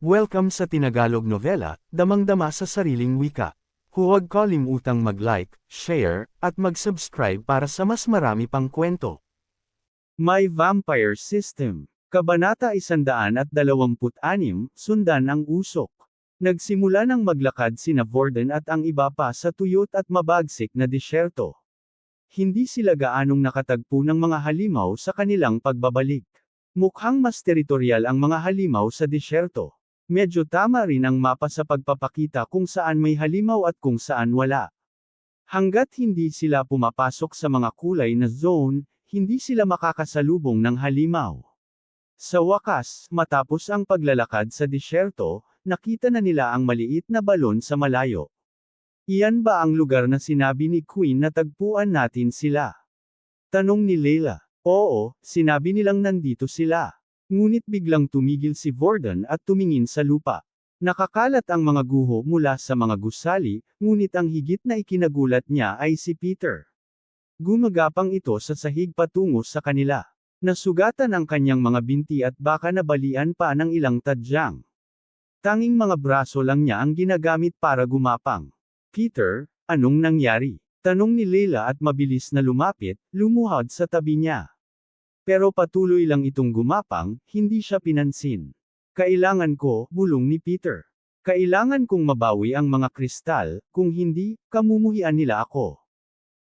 Welcome sa Tinagalog Novela, damang-dama sa sariling wika. Huwag kalimutang mag-like, share, at mag-subscribe para sa mas marami pang kwento. My Vampire System. Kabanata 126, Sundan ang Usok. Nagsimula ng maglakad sina Vorden at ang iba pa sa tuyot at mabagsik na disyerto. Hindi sila gaanong nakatagpo ng mga halimaw sa kanilang pagbabalik. Mukhang mas teritoryal ang mga halimaw sa disyerto. Medyo tama rin ang mapa sa pagpapakita kung saan may halimaw at kung saan wala. Hanggat hindi sila pumapasok sa mga kulay na zone, hindi sila makakasalubong ng halimaw. Sa wakas, matapos ang paglalakad sa disyerto, nakita na nila ang maliit na balon sa malayo. Iyan ba ang lugar na sinabi ni Queen na tagpuan natin sila? Tanong ni Layla. Oo, sinabi nilang nandito sila. Ngunit biglang tumigil si Vorden at tumingin sa lupa. Nakakalat ang mga guho mula sa mga gusali, ngunit ang higit na ikinagulat niya ay si Peter. Gumagapang ito sa sahig patungo sa kanila. Nasugatan ang kanyang mga binti at baka nabalian pa ng ilang tadyang. Tanging mga braso lang niya ang ginagamit para gumapang. Peter, anong nangyari? Tanong ni Layla at mabilis na lumapit, lumuhod sa tabi niya. Pero patuloy lang itong gumapang, hindi siya pinansin. Kailangan ko, bulong ni Peter. Kailangan kong mabawi ang mga kristal, kung hindi, kamumuhian nila ako.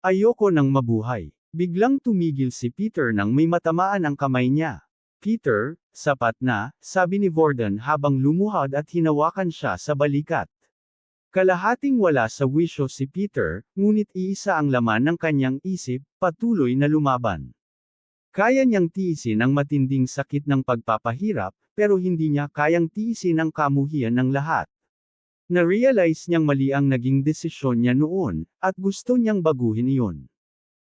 Ayoko nang mabuhay. Biglang tumigil si Peter nang may matamaan ang kamay niya. Peter, sapat na, sabi ni Vorden habang lumuhod at hinawakan siya sa balikat. Kalahating wala sa wisyo si Peter, ngunit iisa ang laman ng kanyang isip, patuloy na lumaban. Kaya niyang tiisin ang matinding sakit ng pagpapahirap, pero hindi niya kayang tiisin ang kamuhian ng lahat. Na-realize niyang mali ang naging desisyon niya noon, at gusto niyang baguhin iyon.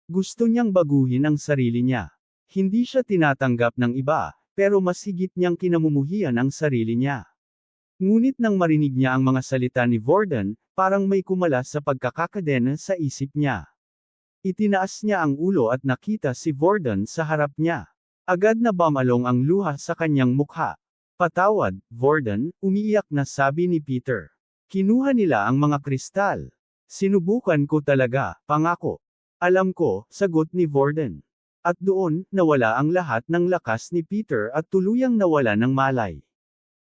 Gusto niyang baguhin ang sarili niya. Hindi siya tinatanggap ng iba, pero mas higit niyang kinamumuhian ang sarili niya. Ngunit nang marinig niya ang mga salita ni Vorden, parang may kumalas sa pagkakakadena sa isip niya. Itinaas niya ang ulo at nakita si Vorden sa harap niya. Agad na bumalong ang luha sa kanyang mukha. Patawad, Vorden, umiiyak na sabi ni Peter. Kinuha nila ang mga kristal. Sinubukan ko talaga, pangako. Alam ko, sagot ni Vorden. At doon, nawala ang lahat ng lakas ni Peter at tuluyang nawala ng malay.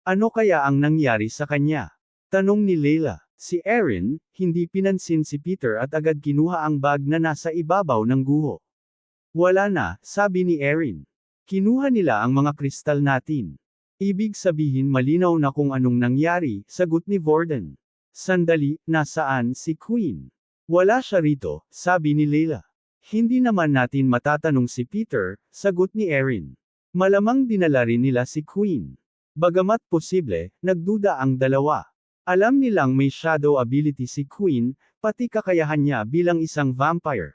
Ano kaya ang nangyari sa kanya? Tanong ni Layla. Si Erin, hindi pinansin si Peter at agad kinuha ang bag na nasa ibabaw ng guho. Wala na, sabi ni Erin. Kinuha nila ang mga kristal natin. Ibig sabihin malinaw na kung anong nangyari, sagot ni Vorden. Sandali, nasaan si Queen? Wala siya rito, sabi ni Layla. Hindi naman natin matatanong si Peter, sagot ni Erin. Malamang dinala rin nila si Queen. Bagamat posible, nagduda ang dalawa. Alam nilang may shadow ability si Queen, pati kakayahan niya bilang isang vampire.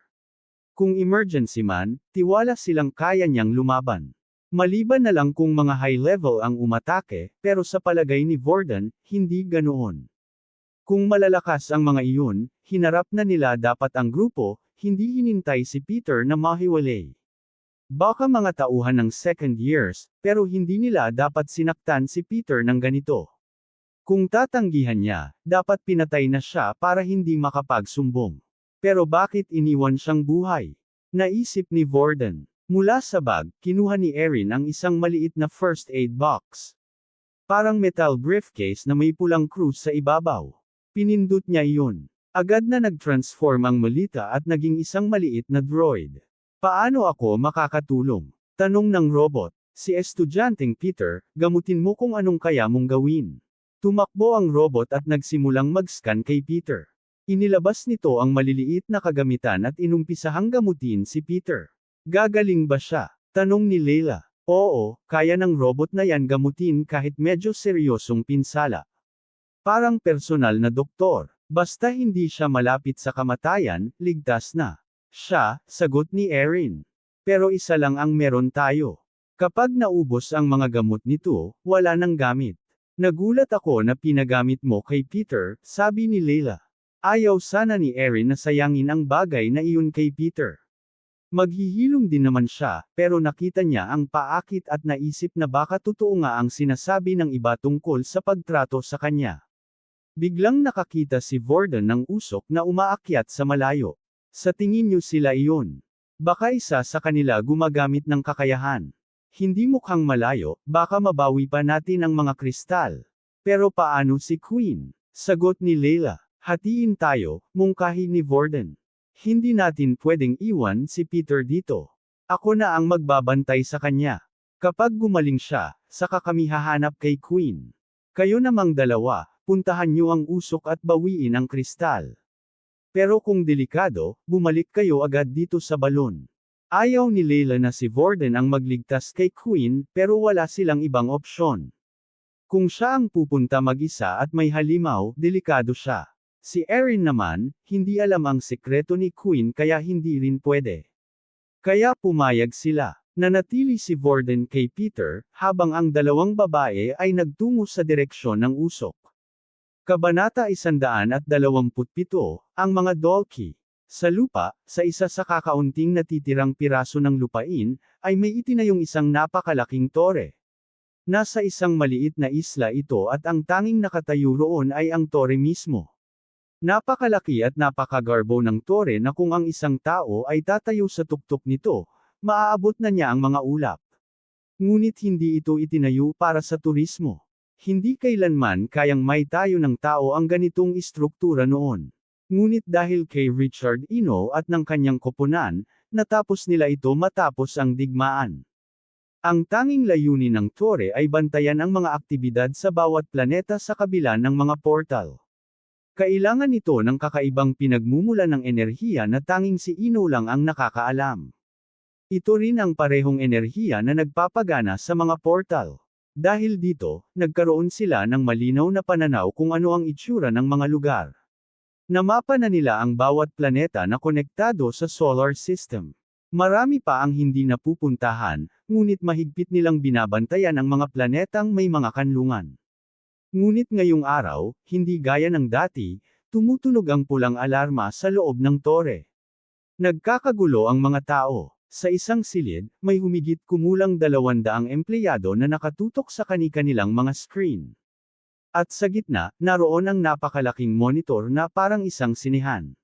Kung emergency man, tiwala silang kaya niyang lumaban. Maliban na lang kung mga high level ang umatake, pero sa palagay ni Vorden, hindi ganoon. Kung malalakas ang mga iyon, hinarap na nila dapat ang grupo, hindi hinintay si Peter na mahiwalay. Baka mga tauhan ng second years, pero hindi nila dapat sinaktan si Peter ng ganito. Kung tatanggihan niya, dapat pinatay na siya para hindi makapagsumbong. Pero bakit iniwan siyang buhay? Naisip ni Vorden. Mula sa bag, kinuha ni Erin ang isang maliit na first aid box. Parang metal briefcase na may pulang krus sa ibabaw. Pinindot niya iyon. Agad na nag-transform ang Melita at naging isang maliit na droid. Paano ako makakatulong? Tanong ng robot. Si estudyanteng Peter, gamutin mo kung anong kaya mong gawin. Tumakbo ang robot at nagsimulang mag-scan kay Peter. Inilabas nito ang maliliit na kagamitan at inumpisahang gamutin si Peter. Gagaling ba siya? Tanong ni Layla. Oo, kaya ng robot na yan gamutin kahit medyo seryosong pinsala. Parang personal na doktor. Basta hindi siya malapit sa kamatayan, ligtas na. Siya, sagot ni Erin. Pero isa lang ang meron tayo. Kapag naubos ang mga gamot nito, wala nang gamit. Nagulat ako na pinagamit mo kay Peter, sabi ni Layla. Ayaw sana ni Erin na sayangin ang bagay na iyon kay Peter. Maghihilom din naman siya, pero nakita niya ang paakit at naisip na baka totoo nga ang sinasabi ng iba tungkol sa pagtrato sa kanya. Biglang nakakita si Vorden ng usok na umaakyat sa malayo. Sa tingin niyo sila iyon? Baka isa sa kanila gumagamit ng kakayahan. Hindi mukhang malayo, baka mabawi pa natin ang mga kristal. Pero paano si Queen? Sagot ni Layla. Hatiin tayo, mungkahi ni Vorden. Hindi natin pwedeng iwan si Peter dito. Ako na ang magbabantay sa kanya. Kapag gumaling siya, saka kami hahanap kay Queen. Kayo namang dalawa, puntahan niyo ang usok at bawiin ang kristal. Pero kung delikado, bumalik kayo agad dito sa balon. Ayaw ni Layla na si Vorden ang magligtas kay Queen, pero wala silang ibang opsyon. Kung siya ang pupunta mag-isa at may halimaw, delikado siya. Si Erin naman, hindi alam ang sekreto ni Queen kaya hindi rin pwede. Kaya pumayag sila. Nanatili si Vorden kay Peter, habang ang dalawang babae ay nagtungo sa direksyon ng usok. Kabanata 127, ang mga Dolki. Sa lupa, sa isa sa kakaunting natitirang piraso ng lupain, ay may itinayong isang napakalaking tore. Nasa isang maliit na isla ito at ang tanging nakatayo roon ay ang tore mismo. Napakalaki at napakagarbo ng tore na kung ang isang tao ay tatayo sa tuktok nito, maaabot na niya ang mga ulap. Ngunit hindi ito itinayo para sa turismo. Hindi kailanman kayang maitayo ng tao ang ganitong istruktura noon. Ngunit dahil kay Richard Ino at ng kanyang koponan, natapos nila ito matapos ang digmaan. Ang tanging layunin ng tore ay bantayan ang mga aktibidad sa bawat planeta sa kabila ng mga portal. Kailangan ito ng kakaibang pinagmumula ng enerhiya na tanging si Ino lang ang nakakaalam. Ito rin ang parehong enerhiya na nagpapagana sa mga portal. Dahil dito, nagkaroon sila ng malinaw na pananaw kung ano ang itsura ng mga lugar. Namapa na nila ang bawat planeta na konektado sa solar system. Marami pa ang hindi napupuntahan, ngunit mahigpit nilang binabantayan ang mga planetang may mga kanlungan. Ngunit ngayong araw, hindi gaya ng dati, tumutunog ang pulang alarma sa loob ng tore. Nagkakagulo ang mga tao. Sa isang silid, may humigit kumulang 200 empleyado na nakatutok sa kani-kanilang mga screen. At sa gitna, naroon ang napakalaking monitor na parang isang sinehan.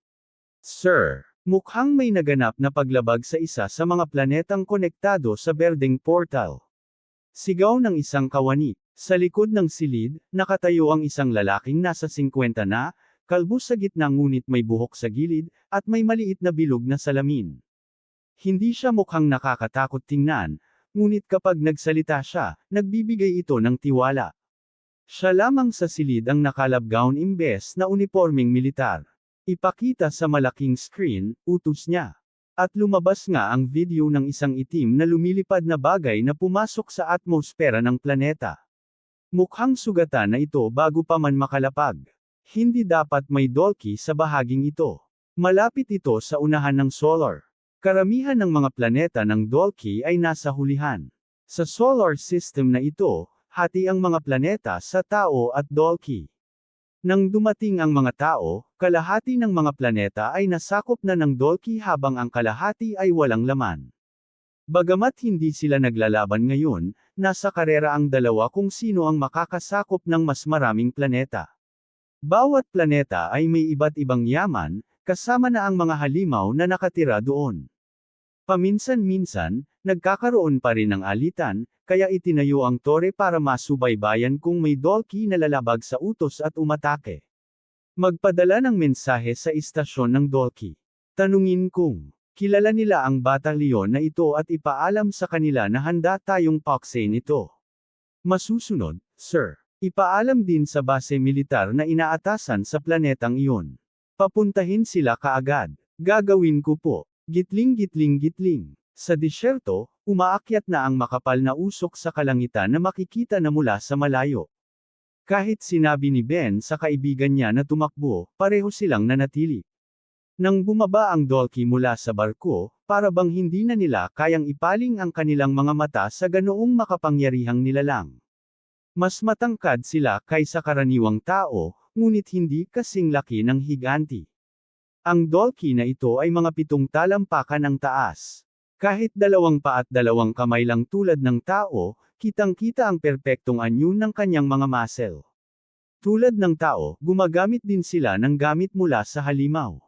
Sir, mukhang may naganap na paglabag sa isa sa mga planetang konektado sa berdeng portal. Sigaw ng isang kawani. Sa likod ng silid, nakatayo ang isang lalaking nasa 50 na, kalbo sa gitna ngunit may buhok sa gilid, at may maliit na bilog na salamin. Hindi siya mukhang nakakatakot tingnan, ngunit kapag nagsalita siya, nagbibigay ito ng tiwala. Siya lamang sa silid ang nakalab gown imbes na unipormeng militar. Ipakita sa malaking screen, utos niya. At lumabas nga ang video ng isang itim na lumilipad na bagay na pumasok sa atmosfera ng planeta. Mukhang sugatan na ito bago pa man makalapag. Hindi dapat may Dolki sa bahaging ito. Malapit ito sa unahan ng solar. Karamihan ng mga planeta ng Dolki ay nasa hulihan. Sa solar system na ito, hati ang mga planeta sa tao at Dolki. Nang dumating ang mga tao, kalahati ng mga planeta ay nasakop na ng Dolki habang ang kalahati ay walang laman. Bagamat hindi sila naglalaban ngayon, nasa karera ang dalawa kung sino ang makakasakop ng mas maraming planeta. Bawat planeta ay may iba't ibang yaman, kasama na ang mga halimaw na nakatira doon. Paminsan-minsan, nagkakaroon pa rin ng alitan, kaya itinayo ang tore para masubaybayan kung may Dolki na lalabag sa utos at umatake. Magpadala ng mensahe sa istasyon ng Dolki. Tanungin kung kilala nila ang batalyon na ito at ipaalam sa kanila na handa tayong paksain ito. Masusunod, sir. Ipaalam din sa base militar na inaatasan sa planetang iyon. Papuntahin sila kaagad. Gagawin ko po. Gitling-gitling-gitling. Sa disyerto, umaakyat na ang makapal na usok sa kalangitan na makikita na mula sa malayo. Kahit sinabi ni Ben sa kaibigan niya na tumakbo, pareho silang nanatili. Nang bumaba ang Dolki mula sa barko, para bang hindi na nila kayang ipaling ang kanilang mga mata sa ganoong makapangyarihang nilalang. Mas matangkad sila kaysa karaniwang tao, ngunit hindi kasing laki ng higanti. Ang dolki na ito ay mga 7 talampakan ang taas. Kahit 2 paa at 2 kamay lang tulad ng tao, kitang-kita ang perpektong anyo ng kanyang mga muscle. Tulad ng tao, gumagamit din sila ng gamit mula sa halimaw.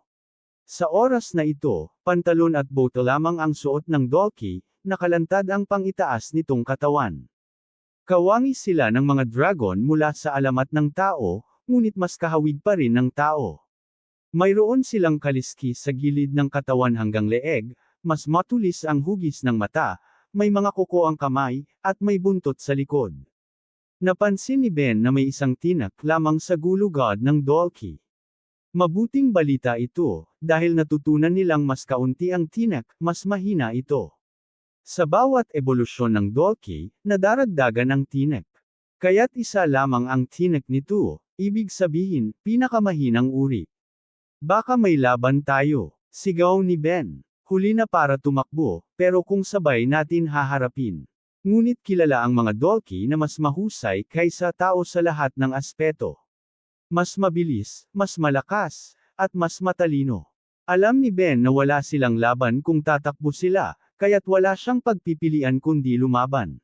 Sa oras na ito, pantalon at boto lamang ang suot ng dolki, nakalantad ang pangitaas nitong katawan. Kawangis sila ng mga dragon mula sa alamat ng tao, ngunit mas kahawig pa rin ng tao. Mayroon silang kaliskis sa gilid ng katawan hanggang leeg, mas matulis ang hugis ng mata, may mga kuko ang kamay, at may buntot sa likod. Napansin ni Ben na may isang tinak lamang sa gulugod ng dolki. Mabuting balita ito, dahil natutunan nilang mas kaunti ang tinak, mas mahina ito. Sa bawat ebolusyon ng dolki, nadaragdagan ang tinak. Kaya't isa lamang ang tinak nito, ibig sabihin, pinakamahinang uri. Baka may laban tayo, sigaw ni Ben. Huli na para tumakbo, pero kung sabay natin haharapin. Ngunit kilala ang mga dolki na mas mahusay kaysa tao sa lahat ng aspeto. Mas mabilis, mas malakas, at mas matalino. Alam ni Ben na wala silang laban kung tatakbo sila, kaya't wala siyang pagpipilian kundi lumaban.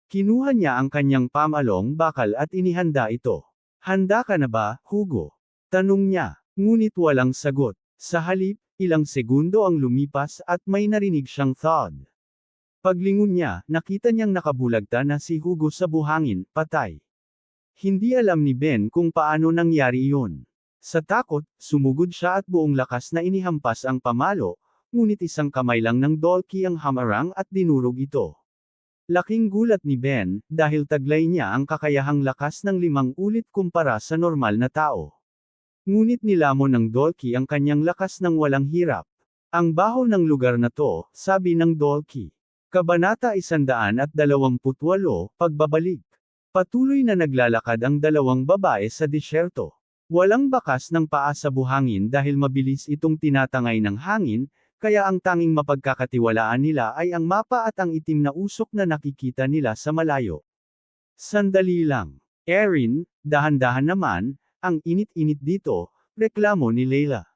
Kinuha niya ang kanyang pamalong bakal at inihanda ito. Handa ka na ba, Hugo? Tanong niya, ngunit walang sagot. Sa halip, ilang segundo ang lumipas at may narinig siyang thud. Paglingon niya, nakita niyang nakabulagta na si Hugo sa buhangin, patay. Hindi alam ni Ben kung paano nangyari iyon. Sa takot, sumugod siya at buong lakas na inihampas ang pamalo, ngunit isang kamay lang ng dolki ang hamarang at dinurog ito. Laking gulat ni Ben, dahil taglay niya ang kakayahang lakas ng 5 ulit kumpara sa normal na tao. Ngunit nilamon ng dolki ang kanyang lakas ng walang hirap. Ang baho ng lugar na to, sabi ng dolki. Kabanata 128, Pagbabalik. Patuloy na naglalakad ang 2 babae sa disyerto. Walang bakas ng paa sa buhangin dahil mabilis itong tinatangay ng hangin, kaya ang tanging mapagkakatiwalaan nila ay ang mapa at ang itim na usok na nakikita nila sa malayo. Sandali lang. Erin, dahan-dahan naman, ang init-init dito, reklamo ni Layla.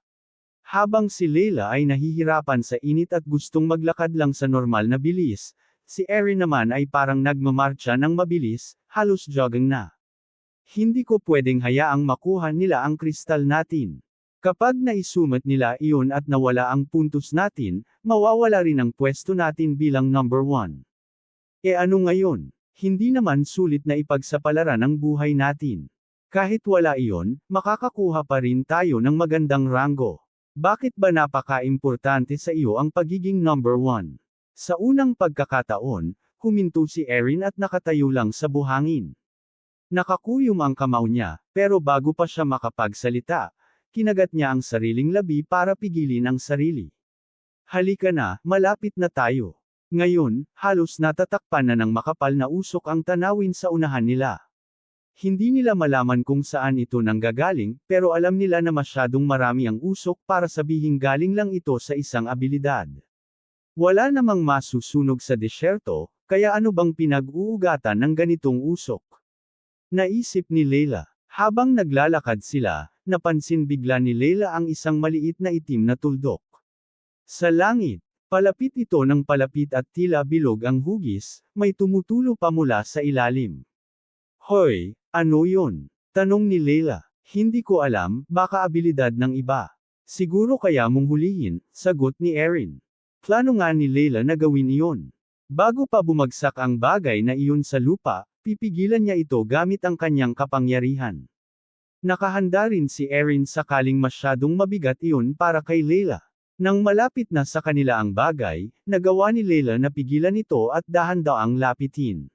Habang si Layla ay nahihirapan sa init at gustong maglakad lang sa normal na bilis, si Erin naman ay parang nagmamarcha ng mabilis, halos jogging na. Hindi ko pwedeng hayaang makuha nila ang kristal natin. Kapag naisumat nila iyon at nawala ang puntos natin, mawawala rin ang pwesto natin bilang number 1. E ano ngayon? Hindi naman sulit na ipagsapalaran ang buhay natin. Kahit wala iyon, makakakuha pa rin tayo ng magandang ranggo. Bakit ba napaka-importante sa iyo ang pagiging number 1? Sa unang pagkakataon, huminto si Erin at nakatayo lang sa buhangin. Nakakuyom ang kamao niya, pero bago pa siya makapagsalita, kinagat niya ang sariling labi para pigilin ang sarili. Halika na, malapit na tayo. Ngayon, halos natatakpan na ng makapal na usok ang tanawin sa unahan nila. Hindi nila malaman kung saan ito nanggagaling, pero alam nila na masyadong marami ang usok para sabihing galing lang ito sa isang abilidad. Wala namang masusunog sa disyerto, kaya ano bang pinag-uugatan ng ganitong usok? Naisip ni Layla. Habang naglalakad sila, napansin bigla ni Layla ang isang maliit na itim na tuldok. Sa langit, palapit ito ng palapit at tila bilog ang hugis, may tumutulo pa mula sa ilalim. Hoy, ano yun? Tanong ni Layla. Hindi ko alam, baka abilidad ng iba. Siguro kaya mong hulihin, sagot ni Erin. Plano nga ni Layla na gawin iyon. Bago pa bumagsak ang bagay na iyon sa lupa, pipigilan niya ito gamit ang kanyang kapangyarihan. Nakahanda rin si Erin sakaling masyadong mabigat iyon para kay Layla. Nang malapit na sa kanila ang bagay, nagawa ni Layla na pigilan ito at dahan-daang lapitin.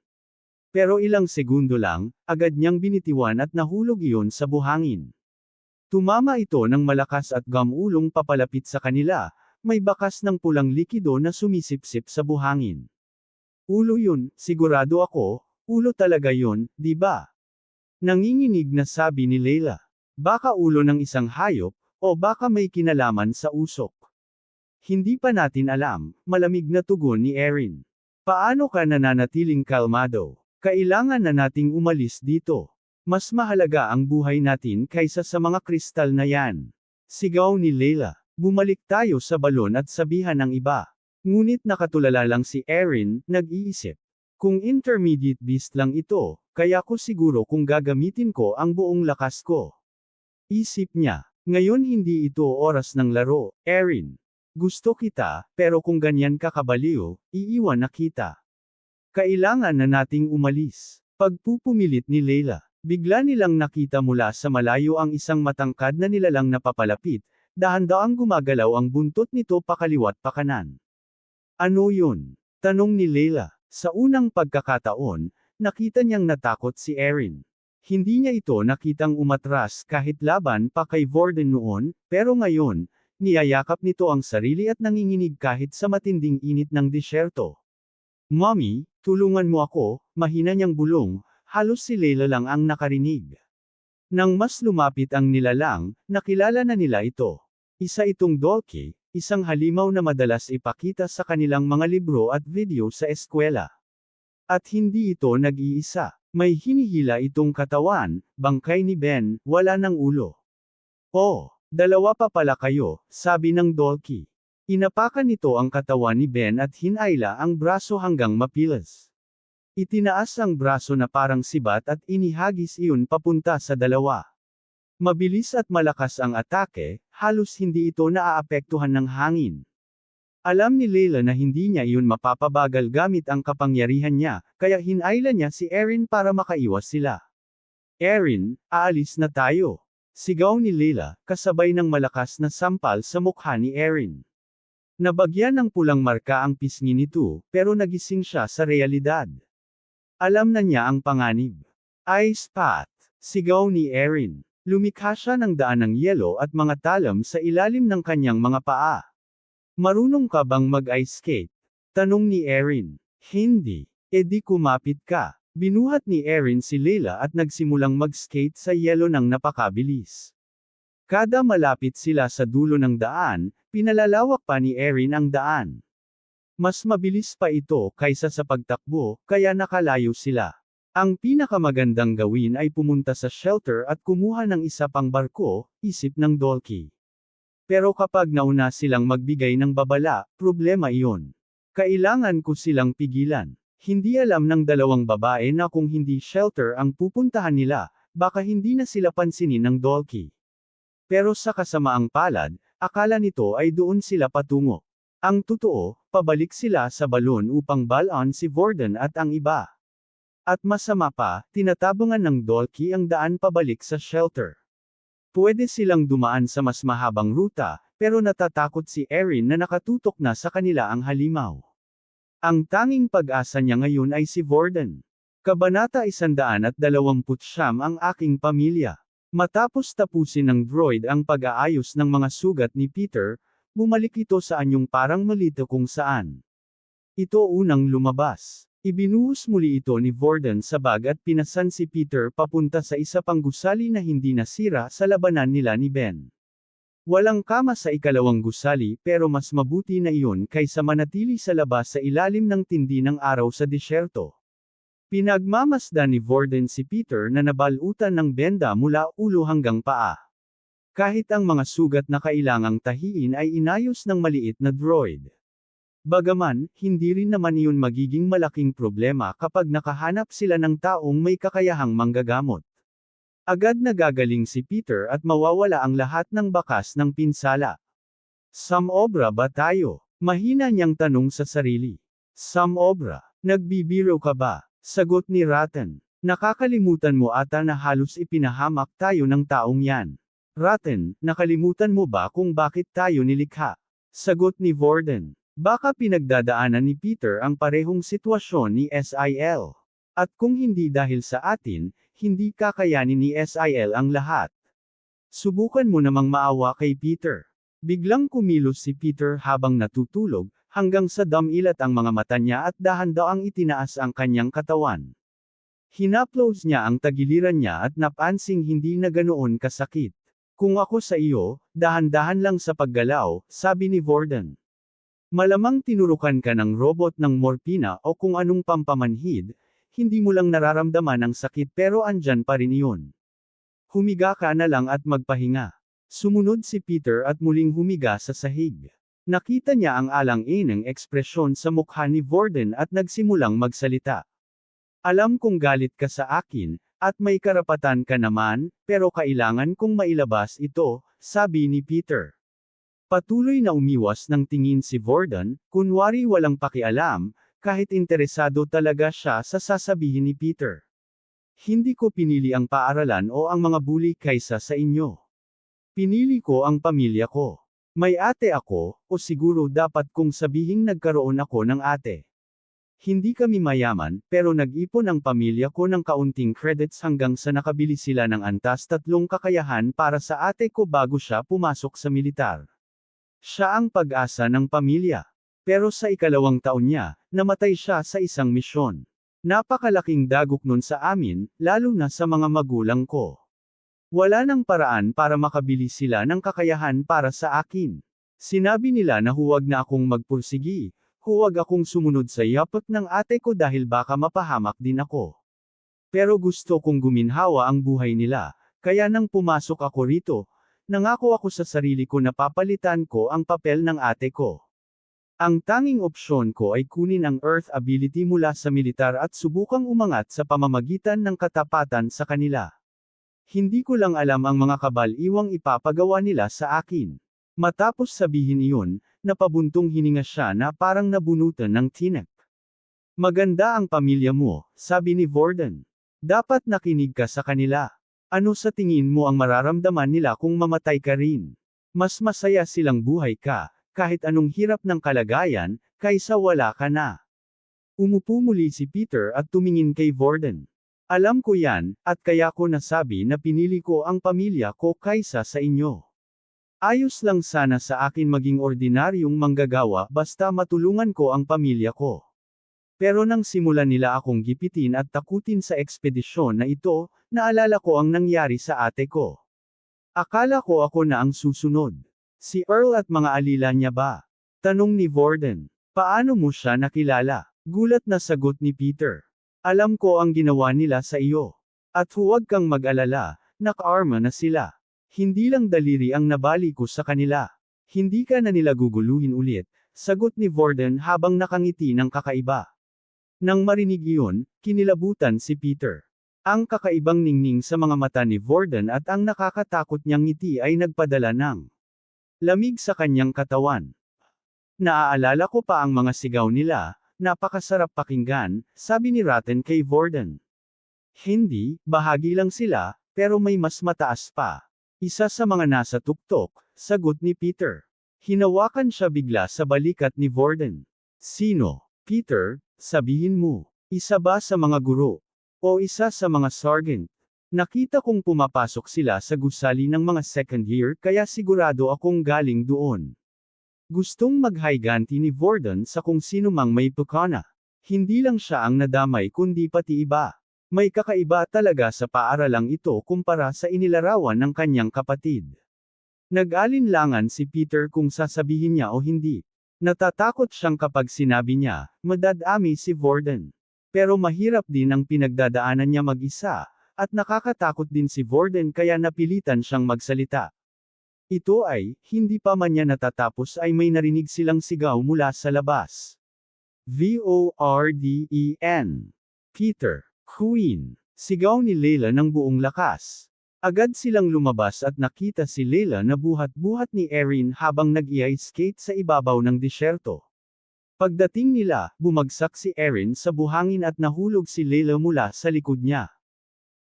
Pero ilang segundo lang, agad niyang binitiwan at nahulog iyon sa buhangin. Tumama ito ng malakas at gamulong papalapit sa kanila, may bakas ng pulang likido na sumisipsip sa buhangin. Ulo yun, sigurado ako, ulo talaga yun, di ba? Nanginginig na sabi ni Layla. Baka ulo ng isang hayop, o baka may kinalaman sa usok. Hindi pa natin alam, malamig na tugon ni Erin. Paano ka nananatiling kalmado? Kailangan na nating umalis dito. Mas mahalaga ang buhay natin kaysa sa mga kristal na yan. Sigaw ni Layla. Bumalik tayo sa balon at sabihan ng iba. Ngunit nakatulala lang si Erin, nag-iisip. Kung intermediate beast lang ito, kaya ko siguro kung gagamitin ko ang buong lakas ko. Isip niya. Ngayon hindi ito oras ng laro, Erin. Gusto kita, pero kung ganyan ka kabaliw, iiwan na kita. Kailangan na nating umalis. Pagpupumilit ni Layla. Bigla nilang nakita mula sa malayo ang isang matangkad na nilalang na papalapit, dahan-daang gumagalaw ang buntot nito pakaliwat pakanan. Ano yun? Tanong ni Layla. Sa unang pagkakataon, nakita niyang natakot si Erin. Hindi niya ito nakitang umatras kahit laban pa kay Vorden noon, pero ngayon, niyayakap nito ang sarili at nanginginig kahit sa matinding init ng disyerto. Mommy, tulungan mo ako, mahina niyang bulong, halos si Layla lang ang nakarinig. Nang mas lumapit ang nilalang, nakilala na nila ito. Isa itong Dolki, isang halimaw na madalas ipakita sa kanilang mga libro at video sa eskwela. At hindi ito nag-iisa. May hinihila itong katawan, bangkay ni Ben, wala ng ulo. Oh, dalawa pa pala kayo, sabi ng Dolki. Inapakan nito ang katawan ni Ben at hinayla ang braso hanggang mapilas. Itinaas ang braso na parang sibat at inihagis iyon papunta sa dalawa. Mabilis at malakas ang atake, halos hindi ito naaapektuhan ng hangin. Alam ni Layla na hindi niya iyon mapapabagal gamit ang kapangyarihan niya, kaya hinayla niya si Erin para makaiwas sila. Erin, aalis na tayo. Sigaw ni Layla, kasabay ng malakas na sampal sa mukha ni Erin. Nabagyan ng pulang marka ang pisngi nito, pero nagising siya sa realidad. Alam na niya ang panganib. Ice Path. Sigaw ni Erin. Lumikha siya ng daan ng yelo at mga talam sa ilalim ng kanyang mga paa. Marunong ka bang mag-ice skate? Tanong ni Erin. Hindi. E di kumapit ka. Binuhat ni Erin si Layla at nagsimulang mag-skate sa yelo ng napakabilis. Kada malapit sila sa dulo ng daan, pinalalawak pa ni Erin ang daan. Mas mabilis pa ito kaysa sa pagtakbo, kaya nakalayo sila. Ang pinakamagandang gawin ay pumunta sa shelter at kumuha ng isa pang barko, isip ng Dolki. Pero kapag nauna silang magbigay ng babala, problema iyon. Kailangan ko silang pigilan. Hindi alam ng dalawang babae na kung hindi shelter ang pupuntahan nila, baka hindi na sila pansinin ng Dolki. Pero sa kasamaang palad, akala nito ay doon sila patungo. Ang totoo, pabalik sila sa balon upang balon si Vorden at ang iba. At masama pa, tinatabangan ng Dolki ang daan pabalik sa shelter. Pwede silang dumaan sa mas mahabang ruta, pero natatakot si Erin na nakatutok na sa kanila ang halimaw. Ang tanging pag-asa niya ngayon ay si Vorden. Kabanata 129 ang aking pamilya. Matapos tapusin ng droid ang pag-aayos ng mga sugat ni Peter, bumalik ito sa anyong parang malito kung saan. Ito unang lumabas. Ibinuhos muli ito ni Vorden sa bag at pinasan si Peter papunta sa isa pang gusali na hindi nasira sa labanan nila ni Ben. Walang kama sa ikalawang gusali pero mas mabuti na iyon kaysa manatili sa labas sa ilalim ng tindi ng araw sa disyerto. Pinagmamasdan ni Vorden si Peter na nabalutan ng benda mula ulo hanggang paa. Kahit ang mga sugat na kailangang tahiin ay inayos ng maliit na droid. Bagaman, hindi rin naman iyon magiging malaking problema kapag nakahanap sila ng taong may kakayahang manggagamot. Agad nagagaling si Peter at mawawala ang lahat ng bakas ng pinsala. Samobra ba tayo? Mahina niyang tanong sa sarili. Samobra. Nagbibiro ka ba? Sagot ni Ratten. Nakakalimutan mo ata na halos ipinahamak tayo ng taong yan. Ratten, nakalimutan mo ba kung bakit tayo nilikha? Sagot ni Vorden. Baka pinagdadaanan ni Peter ang parehong sitwasyon ni SIL. At kung hindi dahil sa atin, hindi kakayanin ni SIL ang lahat. Subukan mo namang maawa kay Peter. Biglang kumilos si Peter habang natutulog, hanggang sa damilat ang mga mata niya at dahan-daang itinaas ang kanyang katawan. Hinaplos niya ang tagiliran niya at napansing hindi na ganoon kasakit. Kung ako sa iyo, dahan-dahan lang sa paggalaw, sabi ni Vorden. Malamang tinurukan ka ng robot ng morpina o kung anong pampamanhid, hindi mo lang nararamdaman ang sakit pero andyan pa rin iyon. Humiga ka na lang at magpahinga. Sumunod si Peter at muling humiga sa sahig. Nakita niya ang alang-inang ekspresyon sa mukha ni Worden at nagsimulang magsalita. Alam kong galit ka sa akin, at may karapatan ka naman, pero kailangan kong mailabas ito, sabi ni Peter. Patuloy na umiwas ng tingin si Worden, kunwari walang pakialam, kahit interesado talaga siya sa sasabihin ni Peter. Hindi ko pinili ang paaralan o ang mga bully kaysa sa inyo. Pinili ko ang pamilya ko. May ate ako, o siguro dapat kong sabihing nagkaroon ako ng ate. Hindi kami mayaman, pero nag-ipon ang pamilya ko ng kaunting credits hanggang sa nakabili sila ng antas 3 kakayahan para sa ate ko bago siya pumasok sa militar. Siya ang pag-asa ng pamilya. Pero sa 2nd taon niya, namatay siya sa isang misyon. Napakalaking dagok nun sa amin, lalo na sa mga magulang ko. Wala nang paraan para makabili sila ng kakayahan para sa akin. Sinabi nila na huwag na akong magpursigi. Huwag akong sumunod sa yapak ng ate ko dahil baka mapahamak din ako. Pero gusto kong guminhawa ang buhay nila, kaya nang pumasok ako rito, nangako ako sa sarili ko na papalitan ko ang papel ng ate ko. Ang tanging opsyon ko ay kunin ang Earth ability mula sa militar at subukang umangat sa pamamagitan ng katapatan sa kanila. Hindi ko lang alam ang mga kabal-iwang ipapagawa nila sa akin. Matapos sabihin iyon, napabuntong hininga siya na parang nabunutan ng tinik. Maganda ang pamilya mo, sabi ni Worden. Dapat nakinig ka sa kanila. Ano sa tingin mo ang mararamdaman nila kung mamatay ka rin? Mas masaya silang buhay ka, kahit anong hirap ng kalagayan, kaysa wala ka na. Umupo muli si Peter at tumingin kay Worden. Alam ko yan, at kaya ko nasabi na pinili ko ang pamilya ko kaysa sa inyo. Ayos lang sana sa akin maging ordinaryong manggagawa basta matulungan ko ang pamilya ko. Pero nang simulan nila akong gipitin at takutin sa ekspedisyon na ito, naalala ko ang nangyari sa ate ko. Akala ko ako na ang susunod. Si Earl at mga alila niya ba? Tanong ni Worden. Paano mo siya nakilala? Gulat na sagot ni Peter. Alam ko ang ginawa nila sa iyo. At huwag kang mag-alala, naka-arma na sila. Hindi lang daliri ang nabali ko sa kanila. Hindi ka na nila guguluhin ulit, sagot ni Worden habang nakangiti ng kakaiba. Nang marinig iyon, kinilabutan si Peter. Ang kakaibang ningning sa mga mata ni Worden at ang nakakatakot niyang ngiti ay nagpadala ng lamig sa kanyang katawan. Naaalala ko pa ang mga sigaw nila, napakasarap pakinggan, sabi ni Ratten kay Worden. Hindi, bahagi lang sila, pero may mas mataas pa. Isa sa mga nasa tuktok, sagot ni Peter. Hinawakan siya bigla sa balikat ni Worden. Sino? Peter, sabihin mo. Isa ba sa mga guro? O isa sa mga sergeant? Nakita kong pumapasok sila sa gusali ng mga 2nd year kaya sigurado akong galing doon. Gustong maghayganti ni Worden sa kung sino mang may pukana. Hindi lang siya ang nadamay kundi pati iba. May kakaiba talaga sa paaralang ito kumpara sa inilarawan ng kanyang kapatid. Nag-alinlangan si Peter kung sasabihin niya o hindi. Natatakot siyang kapag sinabi niya, madadami si Worden. Pero mahirap din ang pinagdadaanan niya mag-isa, at nakakatakot din si Worden kaya napilitan siyang magsalita. Ito ay, hindi pa man niya natatapos ay may narinig silang sigaw mula sa labas. Vorden. Peter. Queen. Sigaw ni Leila ng buong lakas. Agad silang lumabas at nakita si Leila na buhat-buhat ni Erin habang nag-ice skate sa ibabaw ng disyerto. Pagdating nila, bumagsak si Erin sa buhangin at nahulog si Leila mula sa likod niya.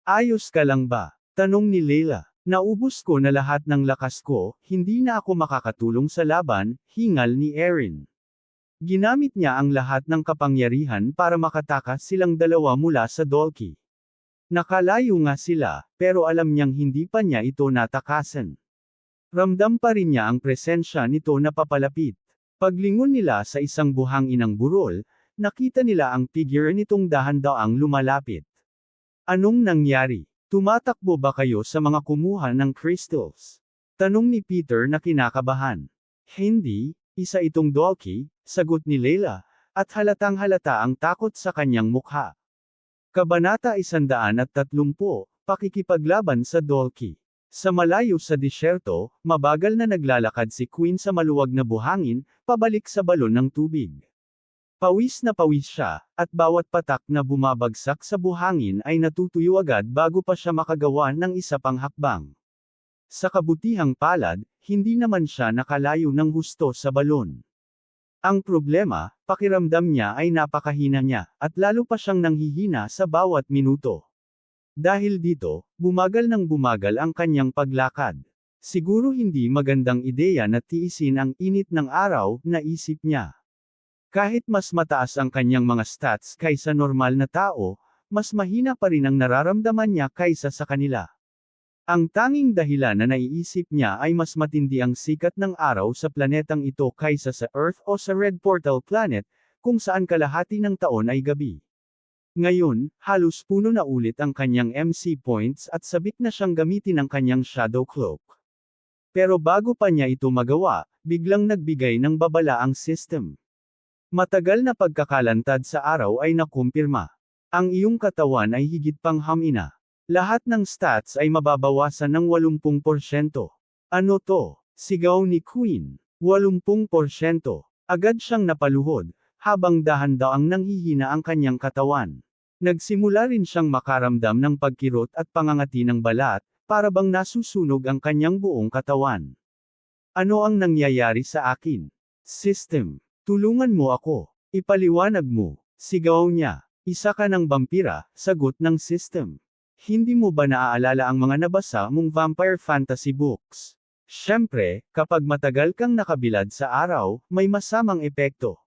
Ayos ka lang ba? Tanong ni Leila. Naubos ko na lahat ng lakas ko, hindi na ako makakatulong sa laban, hingal ni Erin. Ginamit niya ang lahat ng kapangyarihan para makatakas silang dalawa mula sa Dolki. Nakalayo nga sila, pero alam niyang hindi pa niya ito natakasan. Ramdam pa rin niya ang presensya nito na papalapit. Paglingon nila sa isang buhanginang burol, nakita nila ang figure nitong dahan-daang lumalapit. Anong nangyari? Tumatakbo ba kayo sa mga kumuha ng crystals? Tanong ni Peter na kinakabahan. Hindi, isa itong Dolki, sagot ni Leila, at halatang halata ang takot sa kanyang mukha. Kabanata 130, Pakikipaglaban sa Dolki. Sa malayo sa disyerto, mabagal na naglalakad si Queen sa maluwag na buhangin, pabalik sa balon ng tubig. Pawis na pawis siya, at bawat patak na bumabagsak sa buhangin ay natutuyo agad bago pa siya makagawa ng isa pang hakbang. Sa kabutihang palad, hindi naman siya nakalayo ng husto sa balon. Ang problema, pakiramdam niya ay napakahina niya, at lalo pa siyang nanghihina sa bawat minuto. Dahil dito, bumagal ang kanyang paglakad. Siguro hindi magandang ideya na tiisin ang init ng araw, naisip niya. Kahit mas mataas ang kanyang mga stats kaysa normal na tao, mas mahina pa rin ang nararamdaman niya kaysa sa kanila. Ang tanging dahilan na naiisip niya ay mas matindi ang sikat ng araw sa planetang ito kaysa sa Earth o sa Red Portal Planet, kung saan kalahati ng taon ay gabi. Ngayon, halos puno na ulit ang kanyang MC points at sabik na siyang gamitin ang kanyang Shadow Cloak. Pero bago pa niya ito magawa, biglang nagbigay ng babala ang system. Matagal na pagkakalantad sa araw ay nakumpirma. Ang iyong katawan ay higit pang hamina. Lahat ng stats ay mababawasan ng 80%. Ano to? Sigaw ni Queen. 80%. Agad siyang napaluhod, habang dahan-daang nanghihina ang kanyang katawan. Nagsimula rin siyang makaramdam ng pagkirot at pangangati ng balat, para bang nasusunog ang kanyang buong katawan. Ano ang nangyayari sa akin? System. Tulungan mo ako. Ipaliwanag mo. Sigaw niya. Isa ka ng vampira, sagot ng system. Hindi mo ba naaalala ang mga nabasa mong vampire fantasy books? Siyempre, kapag matagal kang nakabilad sa araw, may masamang epekto.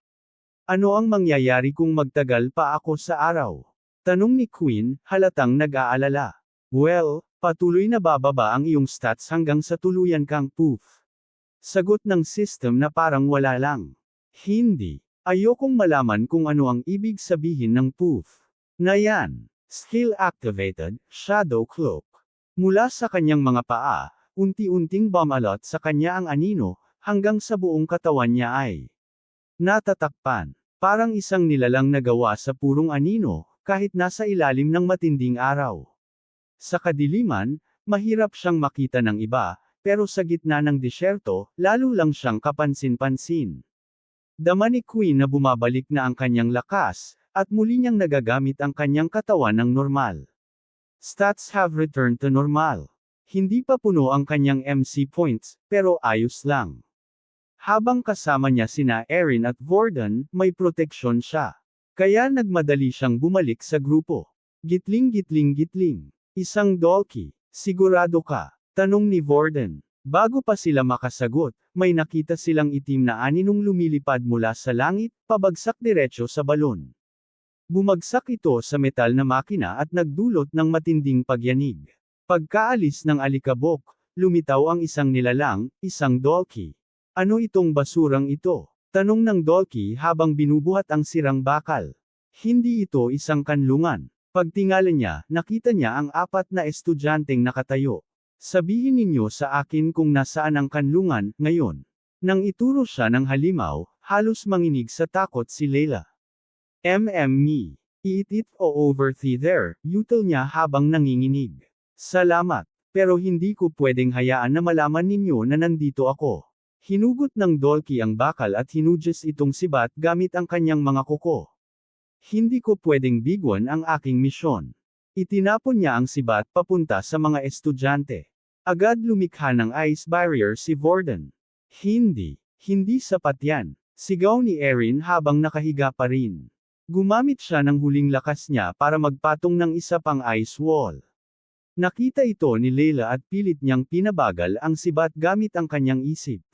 Ano ang mangyayari kung magtagal pa ako sa araw? Tanong ni Queen, halatang nag-aalala. Well, patuloy na bababa ang iyong stats hanggang sa tuluyan kang poof. Sagot ng system na parang wala lang. Hindi. Ayokong malaman kung ano ang ibig sabihin ng poof. Na yan. Skill activated, Shadow Cloak. Mula sa kanyang mga paa, unti-unting bumalot sa kanya ang anino, hanggang sa buong katawan niya ay natatakpan. Parang isang nilalang nagawa sa purong anino, kahit nasa ilalim ng matinding araw. Sa kadiliman, mahirap siyang makita ng iba, pero sa gitna ng disyerto, lalo lang siyang kapansin-pansin. Dama ni Queen na bumabalik na ang kanyang lakas, at muli niyang nagagamit ang kanyang katawan ng normal. Stats have returned to normal. Hindi pa puno ang kanyang MC points, pero ayos lang. Habang kasama niya sina Erin at Vorden, may proteksyon siya. Kaya nagmadali siyang bumalik sa grupo. Gitling. Isang dolki. Sigurado ka? Tanong ni Vorden. Bago pa sila makasagot, may nakita silang itim na aninong lumilipad mula sa langit, pabagsak diretso sa balon. Bumagsak ito sa metal na makina at nagdulot ng matinding pagyanig. Pagkaalis ng alikabok, lumitaw ang isang nilalang, isang dolki. Ano itong basurang ito? Tanong ng dolki habang binubuhat ang sirang bakal. Hindi ito isang kanlungan. Pagtingala niya, nakita niya ang 4 na estudyanteng nakatayo. Sabihin ninyo sa akin kung nasaan ang kanlungan, ngayon. Nang ituro siya ng halimaw, halos manginig sa takot si Layla. Me. Eat it o over there, yutal niya habang nanginginig. Salamat. Pero hindi ko pwedeng hayaan na malaman ninyo na nandito ako. Hinugot ng dolki ang bakal at hinudyas itong sibat gamit ang kanyang mga kuko. Hindi ko pwedeng bigwan ang aking misyon. Itinapon niya ang sibat papunta sa mga estudyante. Agad lumikha ng ice barrier si Vorden. Hindi sapat yan. Sigaw ni Erin habang nakahiga pa rin. Gumamit siya ng huling lakas niya para magpatong ng isa pang ice wall. Nakita ito ni Layla at pilit niyang pinabagal ang sibat gamit ang kanyang isip.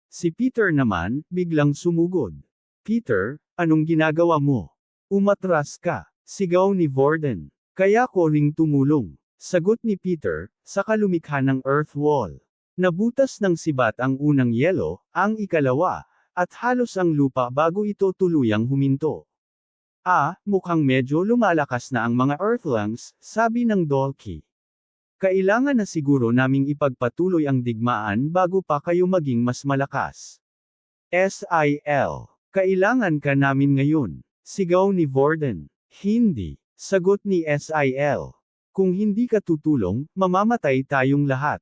Si Peter naman, biglang sumugod. Peter, anong ginagawa mo? Umatras ka. Sigaw ni Vorden. Kaya ko ring tumulong. Sagot ni Peter, saka lumikha ng earth wall. Nabutas ng sibat ang unang yelo, ang ikalawa, at halos ang lupa bago ito tuluyang huminto. Mukhang medyo lumalakas na ang mga earthlings, sabi ng dolki. Kailangan na siguro naming ipagpatuloy ang digmaan bago pa kayo maging mas malakas. SIL. Kailangan ka namin ngayon. Sigaw ni Vorden. Hindi. Sagot ni SIL. Kung hindi ka tutulong, mamamatay tayong lahat.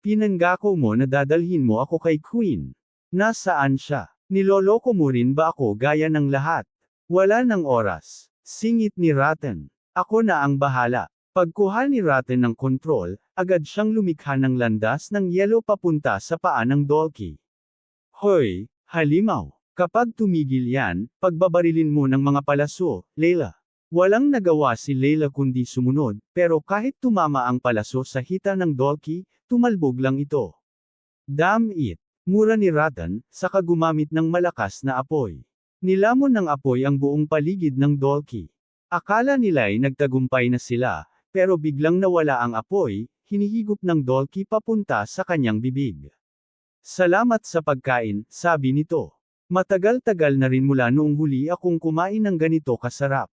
Pinangako mo na dadalhin mo ako kay Queen. Nasaan siya? Niloloko mo rin ba ako gaya ng lahat? Wala ng oras. Singit ni Ratten. Ako na ang bahala. Pagkuha ni Ratten ng kontrol, agad siyang lumikha ng landas ng yelo papunta sa paa ng Dolki. Hoy, halimaw. Kapag tumigil yan, pagbabarilin mo ng mga palaso, Layla. Walang nagawa si Layla kundi sumunod, pero kahit tumama ang palaso sa hita ng Dolki, tumalbog lang ito. Damn it! Mura ni Ratten, saka gumamit ng malakas na apoy. Nilamon ng apoy ang buong paligid ng Dolki. Akala nila'y nagtagumpay na sila, pero biglang nawala ang apoy, hinihigop ng Dolki papunta sa kanyang bibig. Salamat sa pagkain, sabi nito. Matagal-tagal na rin mula noong huli akong kumain ng ganito kasarap.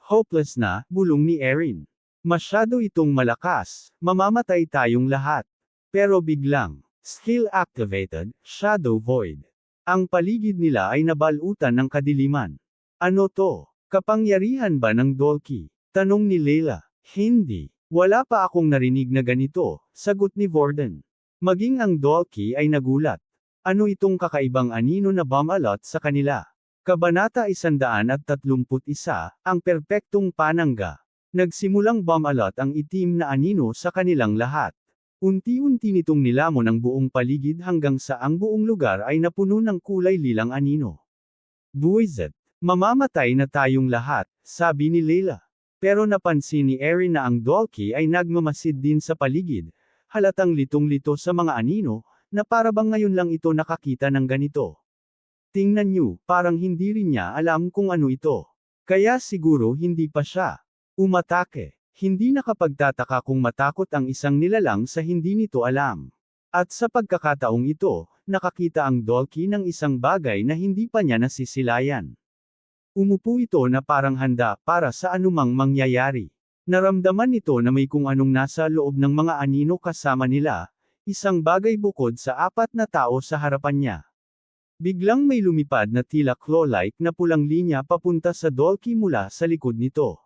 Hopeless na, bulong ni Erin. Masyado itong malakas, mamamatay tayong lahat. Pero biglang, skill activated, Shadow Void. Ang paligid nila ay nabalutan ng kadiliman. Ano to? Kapangyarihan ba ng Dolki? Tanong ni Layla. Hindi. Wala pa akong narinig na ganito, sagot ni Vorden. Maging ang Dolki ay nagulat. Ano itong kakaibang anino na bumalot sa kanila? Kabanata 131, ang perpektong panangga. Nagsimulang bumalot ang itim na anino sa kanilang lahat. Unti-unti nitong nilamon ang buong paligid hanggang sa ang buong lugar ay napuno ng kulay lilang anino. Buwisit, mamamatay na tayong lahat, sabi ni Layla. Pero napansin ni Erin na ang Dolki ay nagmamasid din sa paligid, halatang litong-lito sa mga anino, na parabang ngayon lang ito nakakita ng ganito. Tingnan niyo, parang hindi rin niya alam kung ano ito. Kaya siguro hindi pa siya umatake. Hindi nakapagtataka kung matakot ang isang nilalang sa hindi nito alam. At sa pagkakataong ito, nakakita ang Dolki ng isang bagay na hindi pa niya nasisilayan. Umupo ito na parang handa para sa anumang mangyayari. Naramdaman nito na may kung anong nasa loob ng mga anino kasama nila, isang bagay bukod sa apat na tao sa harapan niya. Biglang may lumipad na tila claw-like na pulang linya papunta sa Dolki mula sa likod nito.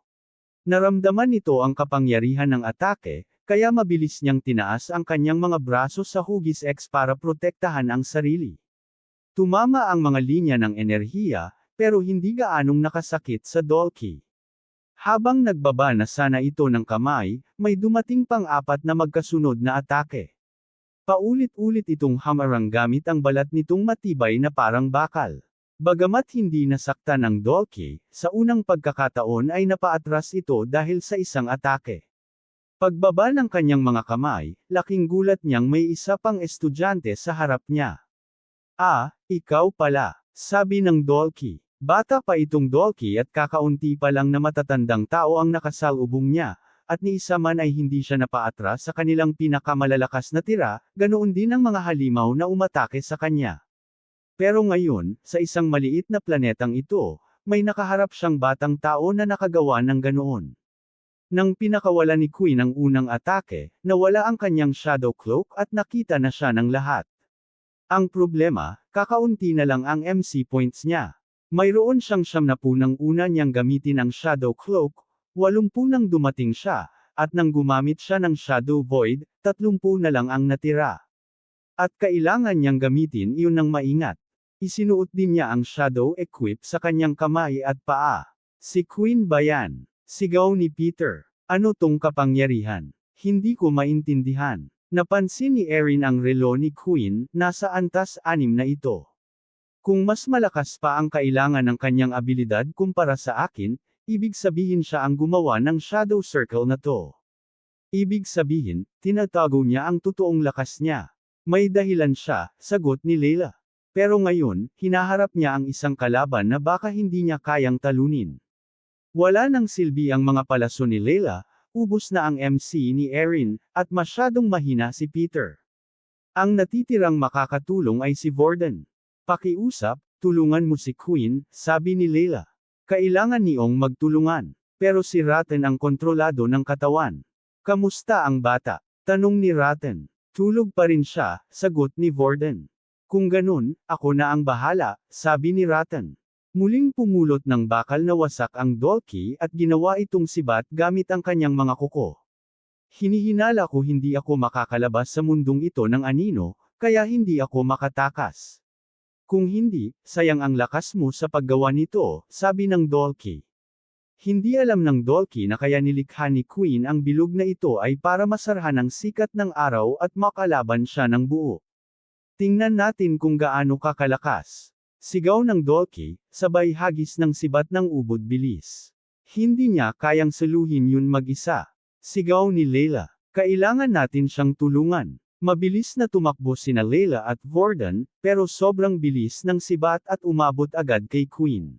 Naramdaman nito ang kapangyarihan ng atake, kaya mabilis niyang tinaas ang kanyang mga braso sa hugis X para protektahan ang sarili. Tumama ang mga linya ng enerhiya, pero hindi gaanong nakasakit sa Dolki. Habang nagbaba na sana ito ng kamay, may dumating pang apat na magkasunod na atake. Paulit-ulit itong hamarang gamit ang balat nitong matibay na parang bakal. Bagamat hindi nasaktan ang Dolki, sa unang pagkakataon ay napaatras ito dahil sa isang atake. Pagbaba ng kanyang mga kamay, laking gulat niyang may isa pang estudyante sa harap niya. Ah, ikaw pala, sabi ng Dolki. Bata pa itong Dolki at kakaunti pa lang na matatandang tao ang nakasalubong niya, at ni isa man ay hindi siya napaatras sa kanilang pinakamalalakas na tira, ganoon din ang mga halimaw na umatake sa kanya. Pero ngayon, sa isang maliit na planetang ito, may nakaharap siyang batang tao na nakagawa ng ganoon. Nang pinakawala ni Queen ang unang atake, nawala ang kanyang shadow cloak at nakita na siya ng lahat. Ang problema, kakaunti na lang ang MC points niya. Mayroon siyang 70 nang una niyang gamitin ang shadow cloak, 80 nang dumating siya, at nang gumamit siya ng Shadow Void, 30 na lang ang natira. At kailangan niyang gamitin iyon ng maingat. Isinuot din niya ang Shadow Equip sa kanyang kamay at paa. Si Queen ba yan? Sigaw ni Peter. Ano tong kapangyarihan? Hindi ko maintindihan. Napansin ni Erin ang relo ni Queen, nasa antas 6 na ito. Kung mas malakas pa ang kailangan ng kanyang abilidad kumpara sa akin, ibig sabihin siya ang gumawa ng Shadow Circle na to. Ibig sabihin, tinatago niya ang totoong lakas niya. May dahilan siya, sagot ni Layla. Pero ngayon, hinaharap niya ang isang kalaban na baka hindi niya kayang talunin. Wala nang silbi ang mga palaso ni Layla, ubos na ang MC ni Erin, at masyadong mahina si Peter. Ang natitirang makakatulong ay si Vorden. Pakiusap, tulungan mo si Queen, sabi ni Layla. Kailangan niyong magtulungan. Pero si Ratten ang kontrolado ng katawan. Kamusta ang bata? Tanong ni Ratten. Tulog pa rin siya, sagot ni Vorden. Kung ganun, ako na ang bahala, sabi ni Ratten. Muling pumulot ng bakal na wasak ang Dolki at ginawa itong sibat gamit ang kanyang mga kuko. Hinihinala ko hindi ako makakalabas sa mundong ito ng anino, kaya hindi ako makatakas. Kung hindi, sayang ang lakas mo sa paggawa nito, sabi ng Dolki. Hindi alam ng Dolki na kaya nilikha ni Queen ang bilog na ito ay para masarhan ang sikat ng araw at makalaban siya ng buo. Tingnan natin kung gaano kakalakas. Sigaw ng Dolki, sabay hagis ng sibat ng ubod bilis. Hindi niya kayang saluhin yun mag-isa. Sigaw ni Layla. Kailangan natin siyang tulungan. Mabilis na tumakbo sina Layla at Vorden, pero sobrang bilis ng sibat at umabot agad kay Queen.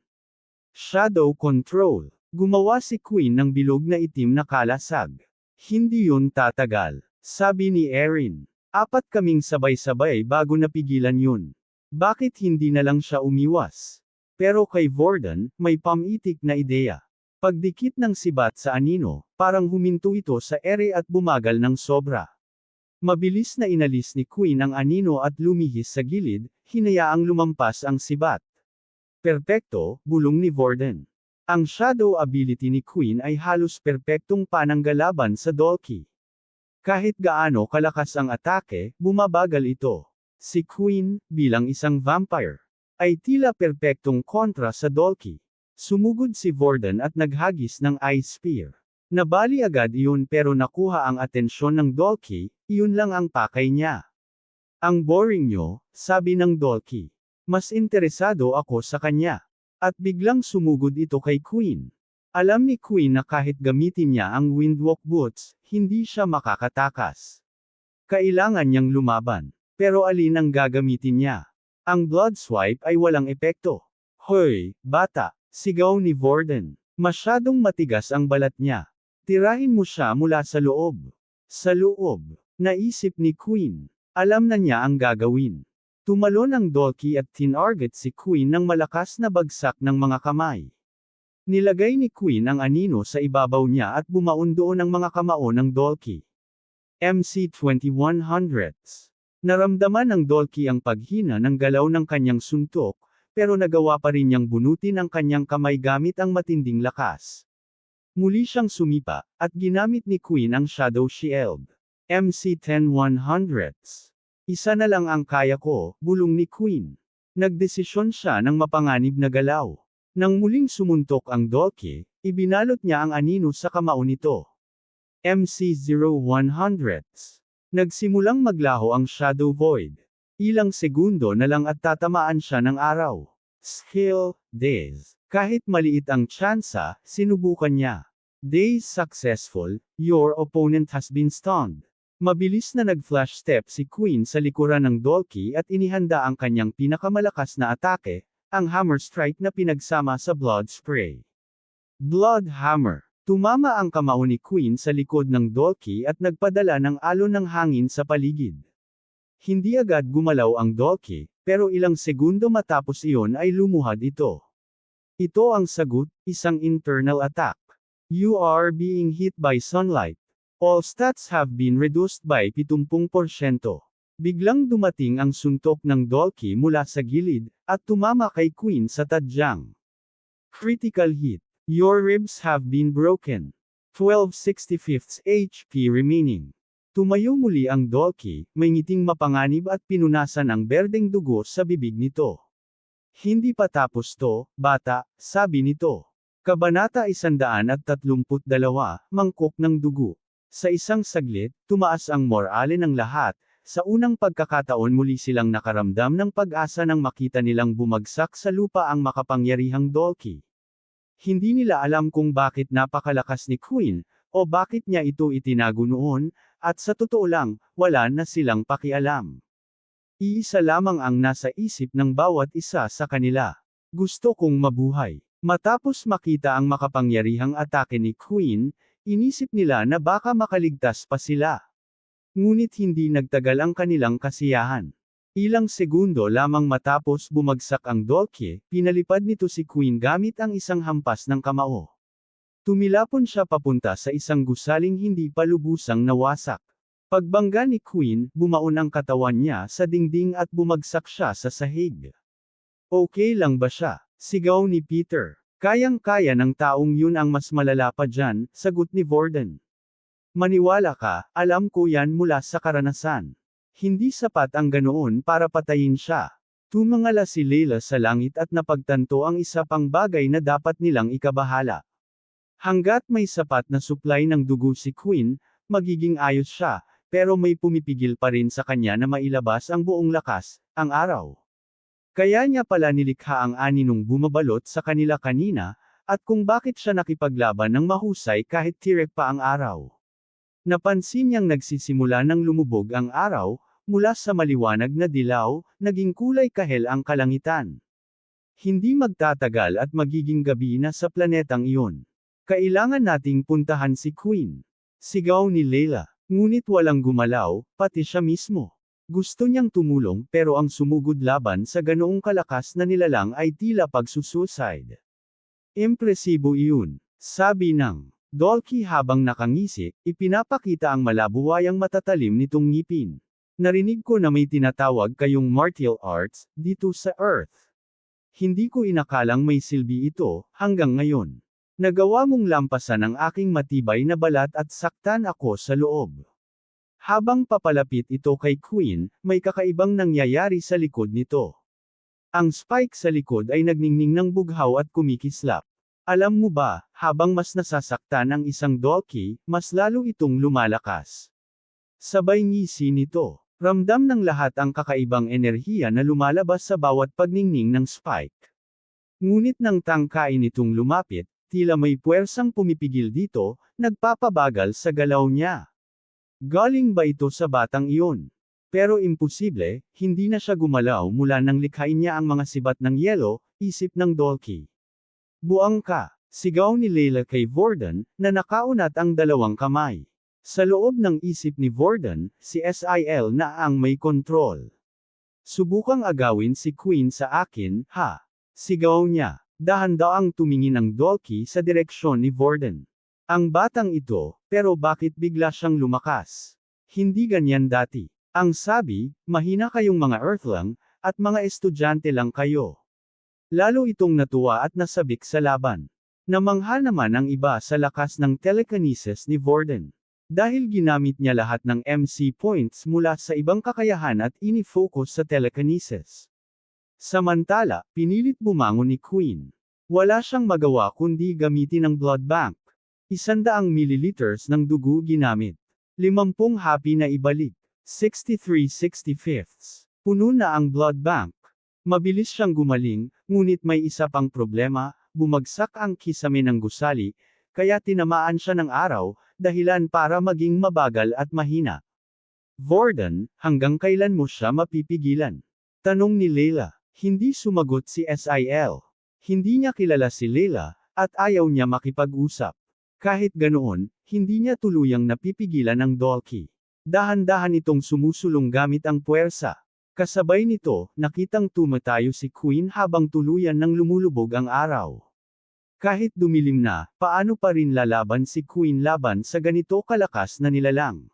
Shadow Control. Gumawa si Queen ng bilog na itim na kalasag. Hindi yun tatagal, sabi ni Erin. 4 kaming sabay-sabay bago napigilan yun. Bakit hindi na lang siya umiwas? Pero kay Vorden, may pamitik na ideya. Pagdikit ng sibat sa anino, parang huminto ito sa ere at bumagal ng sobra. Mabilis na inalis ni Queen ang anino at lumihis sa gilid, hinayaang lumampas ang sibat. Perpekto, bulong ni Vorden. Ang shadow ability ni Queen ay halos perpektong pananggalaban sa Dolki. Kahit gaano kalakas ang atake, bumabagal ito. Si Queen, bilang isang vampire, ay tila perpektong kontra sa Dolki. Sumugod si Vorden at naghagis ng Ice Spear. Nabali agad iyon pero nakuha ang atensyon ng Dolki, iyon lang ang pakay niya. Ang boring nyo, sabi ng Dolki. Mas interesado ako sa kanya. At biglang sumugod ito kay Queen. Alam ni Queen na kahit gamitin niya ang Windwalk Boots, hindi siya makakatakas. Kailangan niyang lumaban. Pero alin ang gagamitin niya? Ang Blood Swipe ay walang epekto. Hoy, bata, sigaw ni Vorden. Masyadong matigas ang balat niya. Tirahin mo siya mula sa loob. Sa loob, naisip ni Queen. Alam na niya ang gagawin. Tumalon ang Dolki at tinarget si Queen ng malakas na bagsak ng mga kamay. Nilagay ni Queen ang anino sa ibabaw niya at bumaon doon ang mga kamao ng Dolki. MC-2100s. Naramdaman ng Dolki ang paghina ng galaw ng kanyang suntok, pero nagawa pa rin niyang bunutin ang kanyang kamay gamit ang matinding lakas. Muli siyang sumipa, at ginamit ni Queen ang Shadow Shield. MC-10100s. Isa na lang ang kaya ko, bulong ni Queen. Nagdesisyon siya ng mapanganib na galaw. Nang muling sumuntok ang Dolki, ibinalot niya ang anino sa kamao nito. MC-0100s. Nagsimulang maglaho ang Shadow Void. Ilang segundo na lang at tatamaan siya ng araw. Skill, Daze. Kahit maliit ang tsansa, sinubukan niya. Daze successful, your opponent has been stunned. Mabilis na nag-flash step si Queen sa likuran ng Dolki at inihanda ang kanyang pinakamalakas na atake, ang Hammer Strike na pinagsama sa Blood Spray. Blood Hammer. Tumama ang kamao ni Queen sa likod ng Dolki at nagpadala ng alon ng hangin sa paligid. Hindi agad gumalaw ang Dolki, pero ilang segundo matapos iyon ay lumuhad ito. Ito ang sagot, isang internal attack. You are being hit by sunlight. All stats have been reduced by 70%. Biglang dumating ang suntok ng Dolki mula sa gilid, at tumama kay Queen sa tadyang. Critical hit. Your ribs have been broken. 12/65 HP remaining. Tumayo muli ang Dolki, may ngiting mapanganib at pinunasan ang berdeng dugo sa bibig nito. Hindi pa tapos to, bata, sabi nito. Kabanata 132, Mangkok ng Dugo. Sa isang saglit, tumaas ang morale ng lahat. Sa unang pagkakataon muli silang nakaramdam ng pag-asa nang makita nilang bumagsak sa lupa ang makapangyarihang Dolki. Hindi nila alam kung bakit napakalakas ni Queen, o bakit niya ito itinago noon, at sa totoo lang, wala na silang pakialam. Iisa lamang ang nasa isip ng bawat isa sa kanila. Gusto kong mabuhay. Matapos makita ang makapangyarihang atake ni Queen, inisip nila na baka makaligtas pa sila. Ngunit hindi nagtagal ang kanilang kasiyahan. Ilang segundo lamang matapos bumagsak ang Dolki, pinalipad nito si Queen gamit ang isang hampas ng kamao. Tumilapon siya papunta sa isang gusaling hindi pa lubusang nawasak. Pagbangga ni Queen, bumaon ang katawan niya sa dingding at bumagsak siya sa sahig. Okay lang ba siya? Sigaw ni Peter. Kayang-kaya ng taong yun ang mas malala pa dyan, sagot ni Vorden. Maniwala ka, alam ko yan mula sa karanasan. Hindi sapat ang ganoon para patayin siya. Tumangala si Layla sa langit at napagtanto ang isa pang bagay na dapat nilang ikabahala. Hanggat may sapat na supply ng dugo si Queen, magiging ayos siya, pero may pumipigil pa rin sa kanya na mailabas ang buong lakas, ang araw. Kaya niya pala nilikha ang ani nung bumabalot sa kanila kanina, at kung bakit siya nakipaglaban ng mahusay kahit tirek pa ang araw. Napansin niyang nagsisimula ng lumubog ang araw, mula sa maliwanag na dilaw, naging kulay kahel ang kalangitan. Hindi magtatagal at magiging gabi na sa planetang iyon. Kailangan nating puntahan si Queen. Sigaw ni Layla. Ngunit walang gumalaw, pati siya mismo. Gusto niyang tumulong pero ang sumugod laban sa ganoong kalakas na nilalang ay tila pagsusuicide. Impresibo iyon, sabi ng Dolki habang nakangisi, ipinapakita ang malabuwayang matatalim nitong ngipin. Narinig ko na may tinatawag kayong martial arts, dito sa Earth. Hindi ko inakalang may silbi ito, hanggang ngayon. Nagawa mong lampasan ang aking matibay na balat at saktan ako sa loob. Habang papalapit ito kay Queen, may kakaibang nangyayari sa likod nito. Ang spike sa likod ay nagningning ng bughaw at kumikislap. Alam mo ba, habang mas nasasaktan ang isang Dolki, mas lalo itong lumalakas. Sabay ngisi nito. Ramdam ng lahat ang kakaibang enerhiya na lumalabas sa bawat pagningning ng spike. Ngunit nang tangkain itong lumapit, tila may puwersang pumipigil dito, nagpapabagal sa galaw niya. Galing ba ito sa batang iyon? Pero imposible, hindi na siya gumalaw mula nang likhain niya ang mga sibat ng yelo, isip ng Dolki. Buang ka, sigaw ni Layla kay Vorden, na nakaunat ang dalawang kamay. Sa loob ng isip ni Vorden, si SIL na ang may kontrol. Subukang agawin si Queen sa akin, ha? Sigaw niya. Dahan-daang tumingin ang Dolki sa direksyon ni Vorden. Ang batang ito, pero bakit bigla siyang lumakas? Hindi ganyan dati. Ang sabi, mahina kayong mga Earthlang, at mga estudyante lang kayo. Lalo itong natuwa at nasabik sa laban. Namangha naman ang iba sa lakas ng telekinesis ni Vorden. Dahil ginamit niya lahat ng MC points mula sa ibang kakayahan at ini-focus sa telekinesis. Samantala, pinilit bumangon ni Queen. Wala siyang magawa kundi gamitin ang blood bank. 100 milliliters ng dugo ginamit. 50 happy na ibalik. 63/65. Puno na ang blood bank. Mabilis siyang gumaling, ngunit may isa pang problema, bumagsak ang kisame ng gusali, kaya tinamaan siya ng araw, dahilan para maging mabagal at mahina. Vorden, hanggang kailan mo siya mapipigilan? Tanong ni Layla. Hindi sumagot si SIL. Hindi niya kilala si Layla, at ayaw niya makipag-usap. Kahit ganoon, hindi niya tuluyang napipigilan ang Dolki. Dahan-dahan itong sumusulong gamit ang puwersa. Kasabay nito, nakitang tumatayo si Queen habang tuluyan ng lumulubog ang araw. Kahit dumilim na, paano pa rin lalaban si Queen laban sa ganito kalakas na nilalang?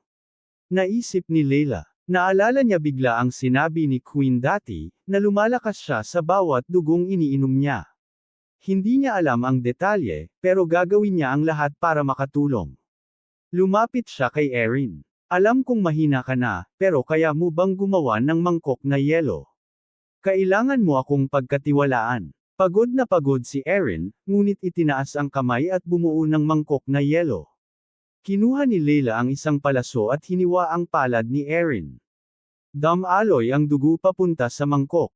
Naisip ni Layla. Naalala niya bigla ang sinabi ni Queen dati, na lumalakas siya sa bawat dugong iniinom niya. Hindi niya alam ang detalye, pero gagawin niya ang lahat para makatulong. Lumapit siya kay Erin. Alam kong mahina ka na, pero kaya mo bang gumawa ng mangkok na yelo? Kailangan mo akong pagkatiwalaan. Pagod na pagod si Erin, ngunit itinaas ang kamay at bumuo ng mangkok na yelo. Kinuha ni Layla ang isang palaso at hiniwa ang palad ni Erin. Damaloy ang dugo papunta sa mangkok.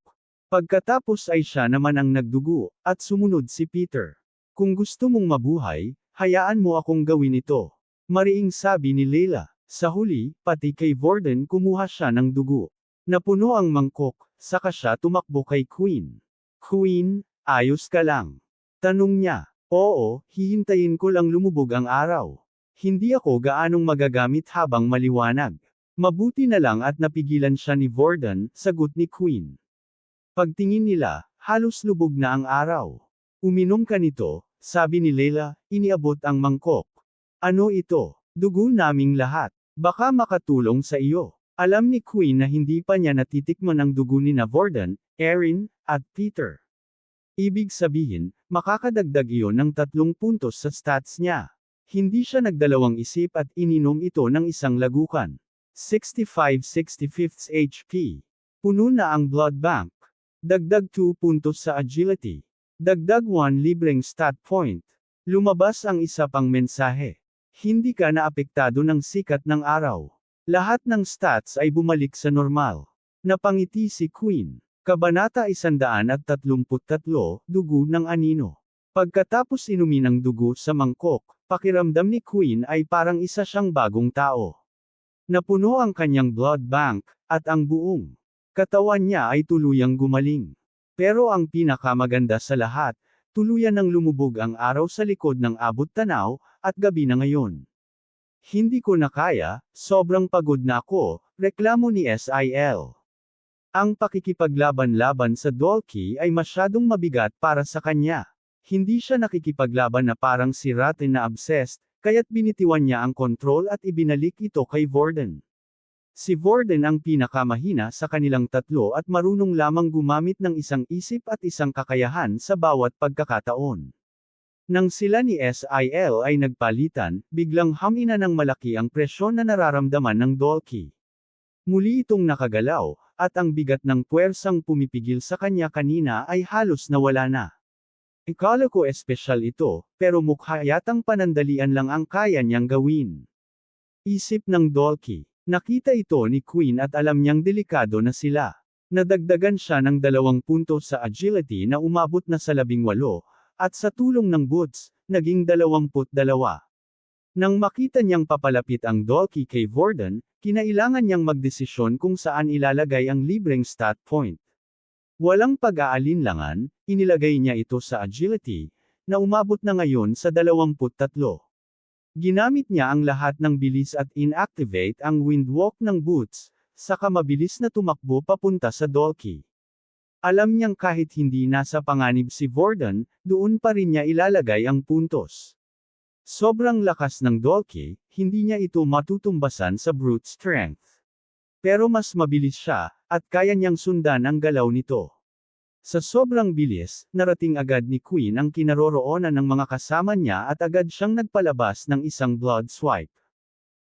Pagkatapos ay siya naman ang nagdugo, at sumunod si Peter. Kung gusto mong mabuhay, hayaan mo akong gawin ito. Mariing sabi ni Layla. Sa huli, pati kay Vorden kumuha siya ng dugo. Napuno ang mangkok, saka siya tumakbo kay Queen. Queen, ayos ka lang? Tanong niya. Oo, hihintayin ko lang lumubog ang araw. Hindi ako gaanong magagamit habang maliwanag. Mabuti na lang at napigilan siya ni Vorden, sagot ni Queen. Pagtingin nila, halos lubog na ang araw. Uminom ka nito, sabi ni Layla, iniabot ang mangkok. Ano ito? Dugo naming lahat. Baka makatulong sa iyo. Alam ni Queen na hindi pa niya natitikman ang dugo ni Vorden, Erin, at Peter. Ibig sabihin, makakadagdag iyon ng 3 puntos sa stats niya. Hindi siya nagdalawang isip at ininom ito ng isang lagukan. 65-65 HP. Puno na ang blood bank. Dagdag 2 puntos sa agility. Dagdag 1 libreng stat point. Lumabas ang isa pang mensahe. Hindi ka naapektado ng sikat ng araw. Lahat ng stats ay bumalik sa normal. Napangiti si Queen. Kabanata 133, Dugo ng Anino. Pagkatapos inumin ang dugo sa mangkok, pakiramdam ni Queen ay parang isa siyang bagong tao. Napuno ang kanyang blood bank, at ang buong katawan niya ay tuluyang gumaling. Pero ang pinakamaganda sa lahat, tuluyan nang lumubog ang araw sa likod ng abot-tanaw, at gabi na ngayon. Hindi ko na kaya, sobrang pagod na ako, reklamo ni SIL. Ang pakikipaglaban-laban sa Dolki ay masyadong mabigat para sa kanya. Hindi siya nakikipaglaban na parang si Ratten na obsessed, kaya't binitiwan niya ang kontrol at ibinalik ito kay Vorden. Si Vorden ang pinakamahina sa kanilang tatlo at marunong lamang gumamit ng isang isip at isang kakayahan sa bawat pagkakataon. Nang sila ni SIL ay nagpalitan, biglang hamina ng malaki ang presyon na nararamdaman ng Dolki. Muli itong nakagalaw, at ang bigat ng puwersang pumipigil sa kanya kanina ay halos nawala na. Ikala ko espesyal ito, pero mukha yatang panandalian lang ang kaya niyang gawin. Isip ng Dolki. Nakita ito ni Queen at alam niyang delikado na sila. Nadagdagan siya ng 2 puntos sa agility na umabot na sa 18, at sa tulong ng boots, naging 22. Nang makita niyang papalapit ang Dolki kay Vorden, kinailangan niyang magdesisyon kung saan ilalagay ang libreng stat point. Walang pag-aalinlangan, inilagay niya ito sa agility, na umabot na ngayon sa 23. Ginamit niya ang lahat ng bilis at inactivate ang windwalk ng boots, saka mabilis na tumakbo papunta sa Dolki. Alam niyang kahit hindi nasa panganib si Vorden, doon pa rin niya ilalagay ang puntos. Sobrang lakas ng Dolki, hindi niya ito matutumbasan sa brute strength. Pero mas mabilis siya, at kaya niyang sundan ang galaw nito. Sa sobrang bilis, narating agad ni Queen ang kinaroroonan ng mga kasama niya at agad siyang nagpalabas ng isang blood swipe.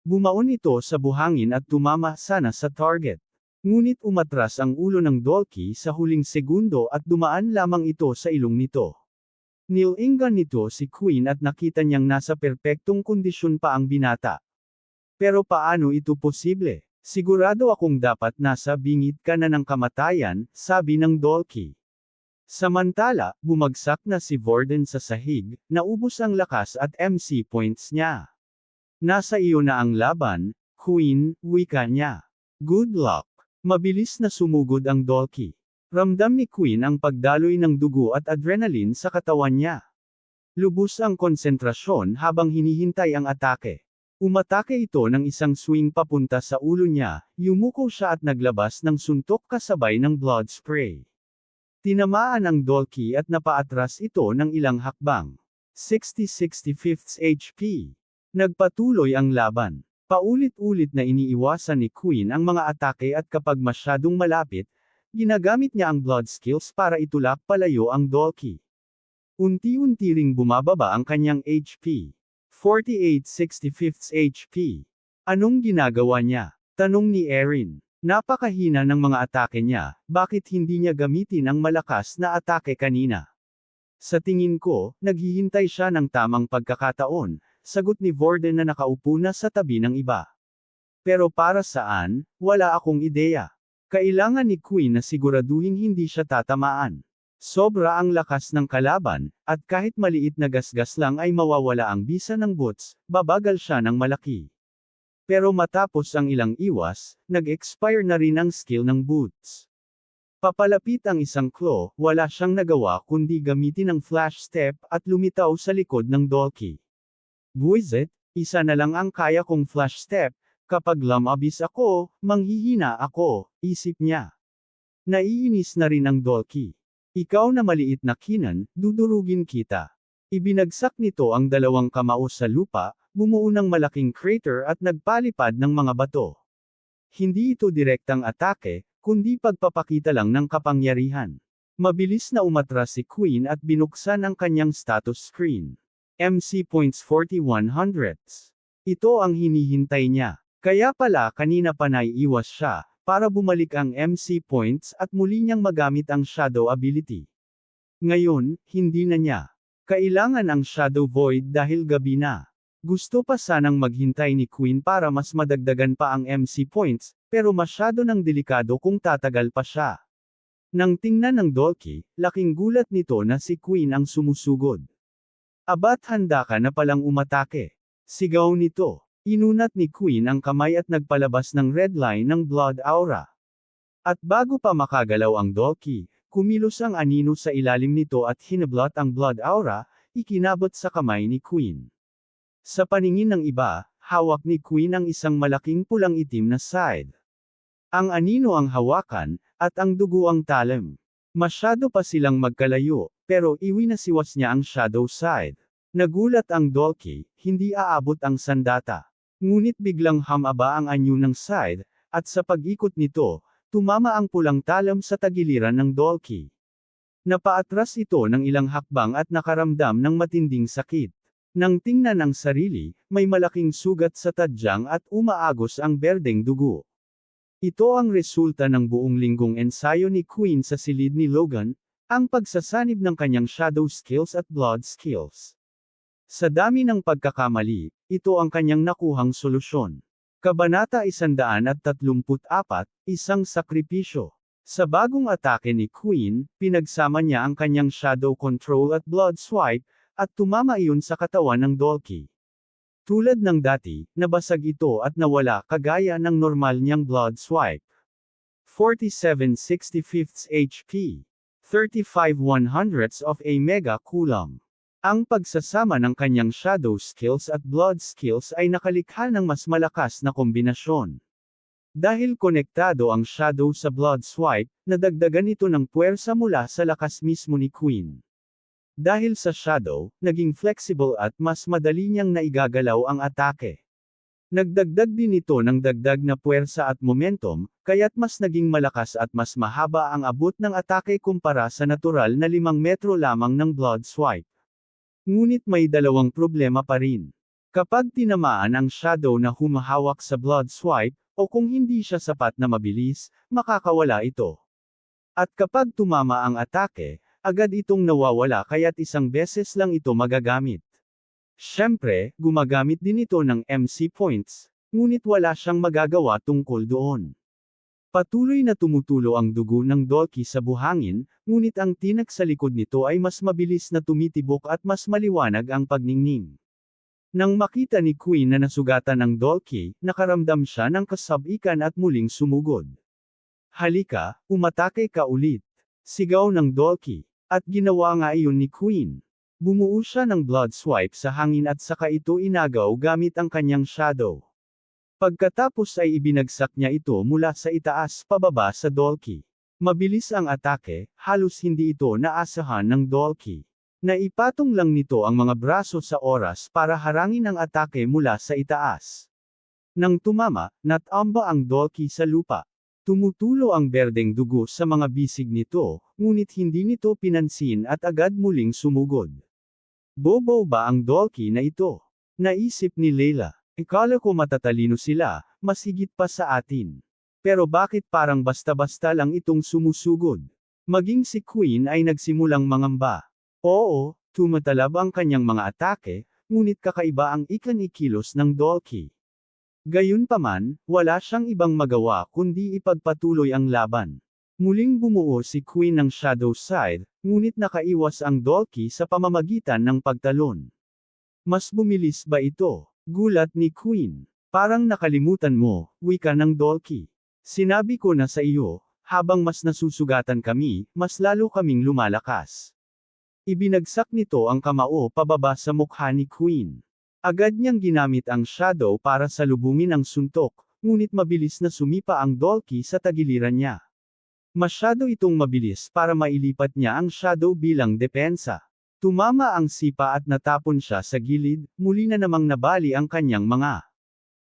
Bumaon ito sa buhangin at tumama sana sa target. Ngunit umatras ang ulo ng Dolki sa huling segundo at dumaan lamang ito sa ilong nito. Nilingan nito si Queen at nakita niyang nasa perpektong kondisyon pa ang binata. Pero paano ito posible? Sigurado akong dapat nasa bingit ka na ng kamatayan, sabi ng Dolki. Samantala, bumagsak na si Vorden sa sahig, naubos ang lakas at MC points niya. Nasa iyo na ang laban, Queen, wika niya. Good luck. Mabilis na sumugod ang Dolki. Ramdam ni Queen ang pagdaloy ng dugo at adrenaline sa katawan niya. Lubos ang konsentrasyon habang hinihintay ang atake. Umatake ito ng isang swing papunta sa ulo niya, yumuko siya at naglabas ng suntok kasabay ng blood spray. Tinamaan ang Dolki at napaatras ito ng ilang hakbang. 60-65 HP. Nagpatuloy ang laban. Paulit-ulit na iniiwasan ni Queen ang mga atake at kapag masyadong malapit, ginagamit niya ang blood skills para itulak palayo ang Dolki. Unti-unti ring bumababa ang kanyang HP. 48-65 HP. Anong ginagawa niya? Tanong ni Erin. Napakahina ng mga atake niya, bakit hindi niya gamitin ang malakas na atake kanina? Sa tingin ko, naghihintay siya ng tamang pagkakataon, sagot ni Vorden na nakaupo na sa tabi ng iba. Pero para saan, wala akong ideya. Kailangan ni Queen na siguraduhin hindi siya tatamaan. Sobra ang lakas ng kalaban, at kahit maliit na gasgas lang ay mawawala ang bisa ng boots, babagal siya ng malaki. Pero matapos ang ilang iwas, nag-expire na rin ang skill ng boots. Papalapit ang isang claw, wala siyang nagawa kundi gamitin ang flash step at lumitaw sa likod ng Dolki. Buisit, isa na lang ang kaya kong flash step, kapag lumabis ako, manghihina ako, isip niya. Naiinis na rin ang Dolki. Ikaw na maliit na kinan, dudurugin kita. Ibinagsak nito ang 2 kamao sa lupa, bumuo ng malaking crater at nagpalipad ng mga bato. Hindi ito direktang atake, kundi pagpapakita lang ng kapangyarihan. Mabilis na umatras si Queen at binuksan ang kanyang status screen. MC points 4100s. Ito ang hinihintay niya. Kaya pala kanina pa naiiwas siya, para bumalik ang MC points at muli niyang magamit ang Shadow ability. Ngayon, hindi na niya kailangan ang Shadow Void dahil gabi na. Gusto pa sanang maghintay ni Queen para mas madagdagan pa ang MC points, pero masyado nang delikado kung tatagal pa siya. Nang tingnan ng Dolki, laking gulat nito na si Queen ang sumusugod. Abat handa ka na palang umatake. Sigaw nito. Inunat ni Queen ang kamay at nagpalabas ng red line ng blood aura. At bago pa makagalaw ang Dolki, kumilos ang anino sa ilalim nito at hinablot ang blood aura, ikinabot sa kamay ni Queen. Sa paningin ng iba, hawak ni Queen ang isang malaking pulang itim na scythe. Ang anino ang hawakan, at ang dugo ang talim. Masyado pa silang magkalayo, pero iwinasiwas niya ang shadow scythe. Nagulat ang Dolki, hindi aabot ang sandata. Ngunit biglang humaba ang anyo ng scythe, at sa pag-ikot nito, tumama ang pulang talim sa tagiliran ng Dolki. Napaatras ito ng ilang hakbang at nakaramdam ng matinding sakit. Nang tingnan ang sarili, may malaking sugat sa tadyang at umaagos ang berdeng dugo. Ito ang resulta ng buong linggong ensayo ni Queen sa silid ni Logan, ang pagsasanib ng kanyang shadow skills at blood skills. Sa dami ng pagkakamali, ito ang kanyang nakuhang solusyon. Kabanata 134, Isang Sakripisyo. Sa bagong atake ni Queen, pinagsama niya ang kanyang shadow control at blood swipe, at tumama iyon sa katawan ng Dolki. Tulad ng dati, nabasag ito at nawala kagaya ng normal niyang blood swipe. 47/65 HP. 35/100 of a mega coulomb. Ang pagsasama ng kanyang shadow skills at blood skills ay nakalikha ng mas malakas na kombinasyon. Dahil konektado ang shadow sa blood swipe, nadagdagan ito ng puwersa mula sa lakas mismo ni Queen. Dahil sa shadow, naging flexible at mas madali niyang naigagalaw ang atake. Nagdagdag din ito ng dagdag na puwersa at momentum, kaya't mas naging malakas at mas mahaba ang abot ng atake kumpara sa natural na 5 metro lamang ng blood swipe. Ngunit may dalawang problema pa rin. Kapag tinamaan ang shadow na humahawak sa blood swipe, o kung hindi siya sapat na mabilis, makakawala ito. At kapag tumama ang atake, agad itong nawawala kaya't isang beses lang ito magagamit. Siyempre, gumagamit din ito ng MC points, ngunit wala siyang magagawa tungkol doon. Patuloy na tumutulo ang dugo ng Dolki sa buhangin, ngunit ang tinak sa likod nito ay mas mabilis na tumitibok at mas maliwanag ang pagningning. Nang makita ni Queen na nasugatan ng Dolki, nakaramdam siya ng kasabikan at muling sumugod. Halika, umatake ka ulit. Sigaw ng Dolki. At ginawa nga iyon ni Queen. Bumuo siya ng blood swipe sa hangin at saka ito inagaw gamit ang kanyang shadow. Pagkatapos ay ibinagsak niya ito mula sa itaas pababa sa Dolki. Mabilis ang atake, halos hindi ito naasahan ng Dolki. Naipatong lang nito ang mga braso sa oras para harangin ang atake mula sa itaas. Nang tumama, natamba ang Dolki sa lupa. Tumutulo ang berdeng dugo sa mga bisig nito, ngunit hindi nito pinansin at agad muling sumugod. Bobo ba ang Dolki na ito? Naisip ni Layla. Ikala ko matatalino sila, mas higit pa sa atin. Pero bakit parang basta-basta lang itong sumusugod? Maging si Queen ay nagsimulang mangamba. Oo, tumatalab ang kanyang mga atake, ngunit kakaiba ang ikanikilos ng Dolki. Gayunpaman, wala siyang ibang magawa kundi ipagpatuloy ang laban. Muling bumuo si Queen ng Shadow Scythe, ngunit nakaiwas ang Dolki sa pamamagitan ng pagtalon. Mas bumilis ba ito? Gulat ni Queen. Parang nakalimutan mo, wika ng Dolki. Sinabi ko na sa iyo, habang mas nasusugatan kami, mas lalo kaming lumalakas. Ibinagsak nito ang kamao pababa sa mukha ni Queen. Agad niyang ginamit ang shadow para salubungin ang suntok, ngunit mabilis na sumipa ang Dolki sa tagiliran niya. Masyado itong mabilis para mailipat niya ang shadow bilang depensa. Tumama ang sipa at natapon siya sa gilid, muli na namang nabali ang kanyang mga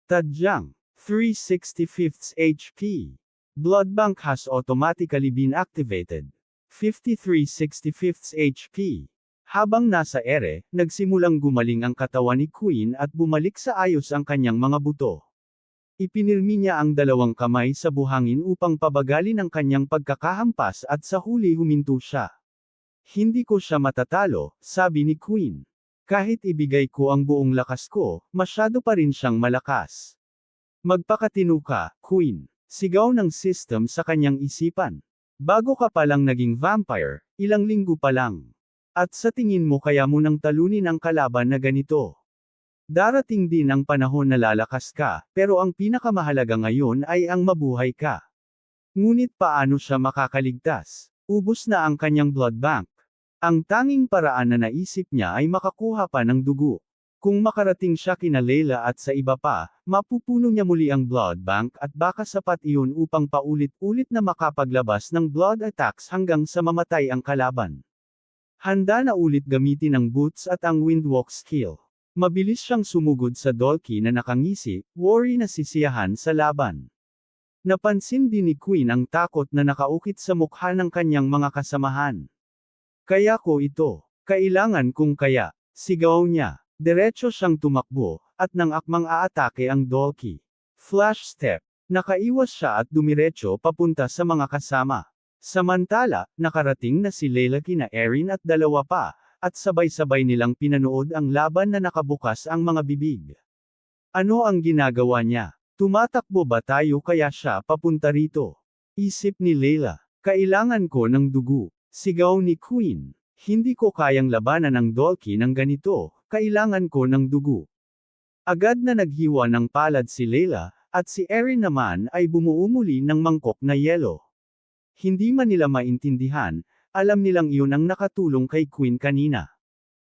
tadyang. 365 HP. Blood Bank has automatically been activated. 53/65 HP. Habang nasa ere, nagsimulang gumaling ang katawan ni Queen at bumalik sa ayos ang kanyang mga buto. Ipinirmi niya ang dalawang kamay sa buhangin upang pabagalin ang kanyang pagkakahampas at sa huli huminto siya. Hindi ko siya matatalo, sabi ni Queen. Kahit ibigay ko ang buong lakas ko, masyado pa rin siyang malakas. Magpakatino ka, Queen. Sigaw ng system sa kanyang isipan. Bago ka palang naging vampire, ilang linggo pa lang. At sa tingin mo kaya mo nang talunin ang kalaban na ganito? Darating din ang panahon na lalakas ka, pero ang pinakamahalaga ngayon ay ang mabuhay ka. Ngunit paano siya makakaligtas? Ubos na ang kanyang blood bank. Ang tanging paraan na naisip niya ay makakuha pa ng dugo. Kung makarating siya kina Layla at sa iba pa, mapupuno niya muli ang blood bank at baka sapat iyon upang paulit-ulit na makapaglabas ng blood attacks hanggang sa mamatay ang kalaban. Handa na ulit gamitin ang boots at ang windwalk skill. Mabilis siyang sumugod sa Dolki na nakangisi, worry na sisiyahan sa laban. Napansin din ni Queen ang takot na nakaukit sa mukha ng kanyang mga kasamahan. Kaya ko ito. Kailangan kong kaya. Sigaw niya. Diretso siyang tumakbo, at nang akmang aatake ang Dolki. Flash step. Nakaiwas siya at dumiretso papunta sa mga kasama. Samantala, nakarating na si Layla kina Erin at dalawa pa, at sabay-sabay nilang pinanood ang laban na nakabukas ang mga bibig. Ano ang ginagawa niya? Tumatakbo ba tayo kaya siya papunta rito? Isip ni Layla. Kailangan ko ng dugo. Sigaw ni Queen. Hindi ko kayang labanan ang Dolki ng ganito, kailangan ko ng dugo. Agad na naghiwa ng palad si Layla, at si Erin naman ay bumuo muli ng mangkok na yelo. Hindi man nila maintindihan, alam nilang iyon ang nakatulong kay Queen kanina.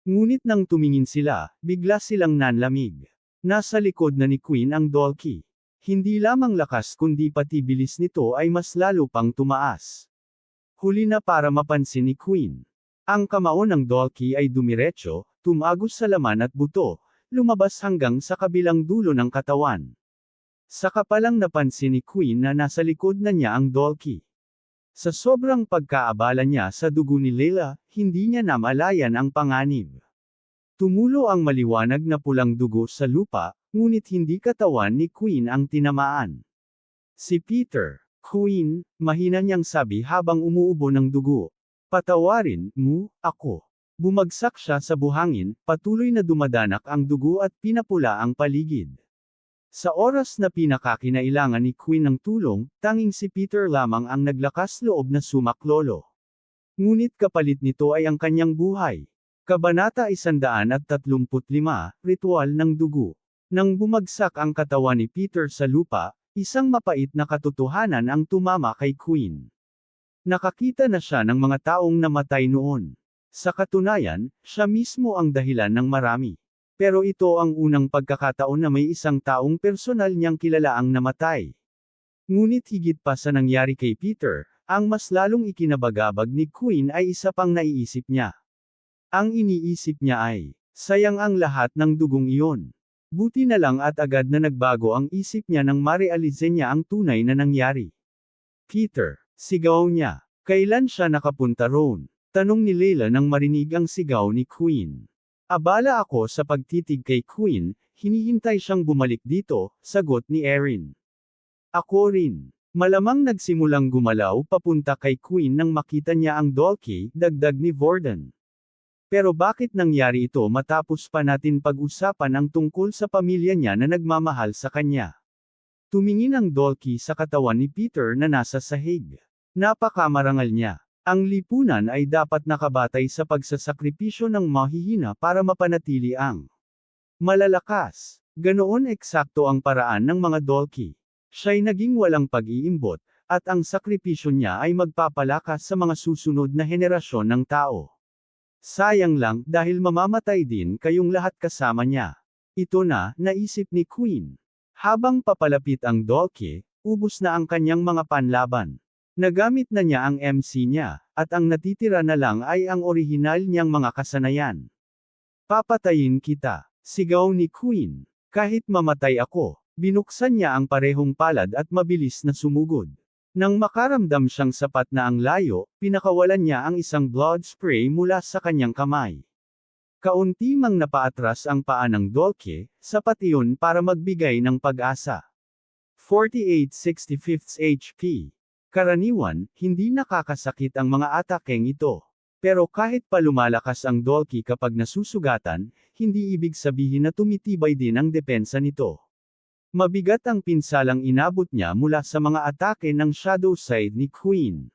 Ngunit nang tumingin sila, bigla silang nanlamig. Nasa likod na ni Queen ang Dolki. Hindi lamang lakas kundi pati bilis nito ay mas lalo pang tumaas. Huli na para mapansin ni Queen. Ang kamao ng Dolki ay dumiretso, tumagos sa laman at buto, lumabas hanggang sa kabilang dulo ng katawan. Saka palang napansin ni Queen na nasa likod na niya ang Dolki. Sa sobrang pagkaabala niya sa dugo ni Layla, hindi niya namalayan ang panganib. Tumulo ang maliwanag na pulang dugo sa lupa, ngunit hindi katawan ni Queen ang tinamaan. Si Peter, Queen, mahina niyang sabi habang umuubo ng dugo. Patawarin mo ako. Bumagsak siya sa buhangin, patuloy na dumadanak ang dugo at pinapula ang paligid. Sa oras na pinakakinailangan ni Queen ng tulong, tanging si Peter lamang ang naglakas loob na sumaklolo. Ngunit kapalit nito ay ang kanyang buhay. Kabanata 135, Ritual ng Dugo. Nang bumagsak ang katawan ni Peter sa lupa, isang mapait na katotohanan ang tumama kay Queen. Nakakita na siya ng mga taong namatay noon. Sa katunayan, siya mismo ang dahilan ng marami. Pero ito ang unang pagkakataon na may isang taong personal niyang kilala ang namatay. Ngunit higit pa sa nangyari kay Peter, ang mas lalong ikinabagabag ni Queen ay isa pang naiisip niya. Ang iniisip niya ay, sayang ang lahat ng dugong iyon. Buti na lang at agad na nagbago ang isip niya nang marealize niya ang tunay na nangyari. Peter, sigaw niya. Kailan siya nakapunta roon? Tanong ni Layla nang marinig ang sigaw ni Queen. Abala ako sa pagtitig kay Queen, hinihintay siyang bumalik dito, sagot ni Erin. Ako rin. Malamang nagsimulang gumalaw papunta kay Queen nang makita niya ang Dolki, dagdag ni Vorden. Pero bakit nangyari ito matapos pa natin pag-usapan ang tungkol sa pamilya niya na nagmamahal sa kanya? Tumingin ang Dolki sa katawan ni Peter na nasa sahig. Napakamarangal niya. Ang lipunan ay dapat nakabatay sa pagsasakripisyo ng mahihina para mapanatili ang malalakas. Ganoon eksakto ang paraan ng mga Dolki. Siya'y naging walang pag-iimbot, at ang sakripisyo niya ay magpapalakas sa mga susunod na henerasyon ng tao. Sayang lang dahil mamamatay din kayong lahat kasama niya. Ito na, naisip ni Queen. Habang papalapit ang Dolki, ubos na ang kanyang mga panlaban. Nagamit na niya ang MC niya, at ang natitira na lang ay ang orihinal niyang mga kasanayan. Papatayin kita, sigaw ni Queen. Kahit mamatay ako, binuksan niya ang parehong palad at mabilis na sumugod. Nang makaramdam siyang sapat na ang layo, pinakawalan niya ang isang blood spray mula sa kanyang kamay. Kaunti mang napaatras ang paa ng Dolke, sapat iyon para magbigay ng pag-asa. 4865 HP. Karaniwan, hindi nakakasakit ang mga atakeng ito. Pero kahit pa lumalakas ang Dolke kapag nasusugatan, hindi ibig sabihin na tumitibay din ang depensa nito. Mabigat ang pinsalang inabot niya mula sa mga atake ng Shadow Side ni Queen.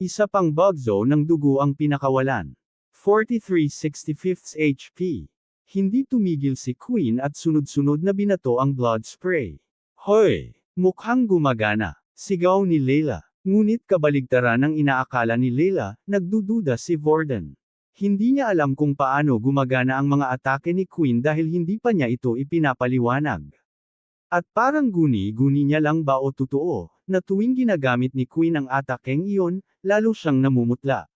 Isa pang bugzo ng dugo ang pinakawalan. 4365 HP. Hindi tumigil si Queen at sunod-sunod na binato ang blood spray. Hoy! Mukhang gumagana. Sigaw ni Layla. Ngunit kabaligtaran ang inaakala ni Layla, nagdududa si Vorden. Hindi niya alam kung paano gumagana ang mga atake ni Queen dahil hindi pa niya ito ipinapaliwanag. At parang guni-guni niya lang ba o totoo, na tuwing ginagamit ni Queen ang atakeng iyon, lalo siyang namumutla.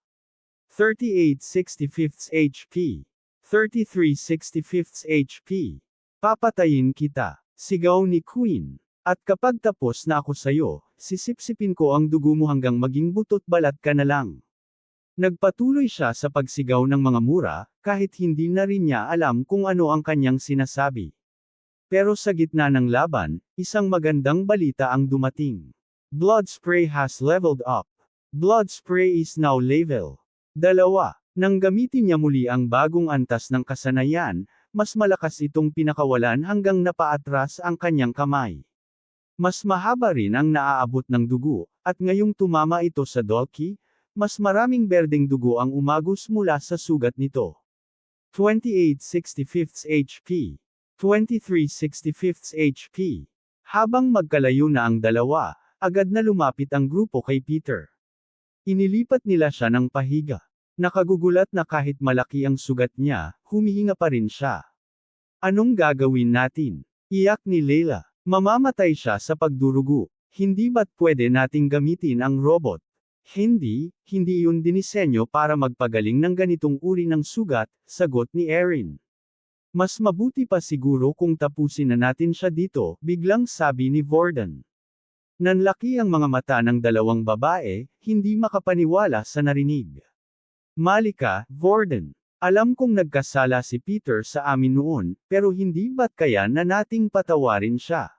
3865 HP. 3365 HP. Papatayin kita. Sigaw ni Queen. At kapag tapos na ako sayo, sisipsipin ko ang dugo mo hanggang maging butot balat ka na lang. Nagpatuloy siya sa pagsigaw ng mga mura, kahit hindi na rin niya alam kung ano ang kanyang sinasabi. Pero sa gitna ng laban, isang magandang balita ang dumating. Blood spray has leveled up. Blood spray is now level 2. Nang gamitin niya muli ang bagong antas ng kasanayan, mas malakas itong pinakawalan hanggang napaatras ang kanyang kamay. Mas mahaba rin ang naaabot ng dugo, at ngayong tumama ito sa Dolke, mas maraming berdeng dugo ang umagos mula sa sugat nito. 2865 HP. 2365 HP. Habang magkalayo na ang dalawa, agad na lumapit ang grupo kay Peter. Inilipat nila siya ng pahiga. Nakagugulat na kahit malaki ang sugat niya, humihinga pa rin siya. Anong gagawin natin? Iyak ni Layla. Mamamatay siya sa pagdurugo. Hindi ba't pwede nating gamitin ang robot? Hindi yun dinisenyo para magpagaling ng ganitong uri ng sugat, sagot ni Erin. Mas mabuti pa siguro kung tapusin na natin siya dito, biglang sabi ni Vorden. Nanlaki ang mga mata ng dalawang babae, hindi makapaniwala sa narinig. Malika, Vorden. Alam kong nagkasala si Peter sa amin noon, pero hindi ba't kaya na nating patawarin siya?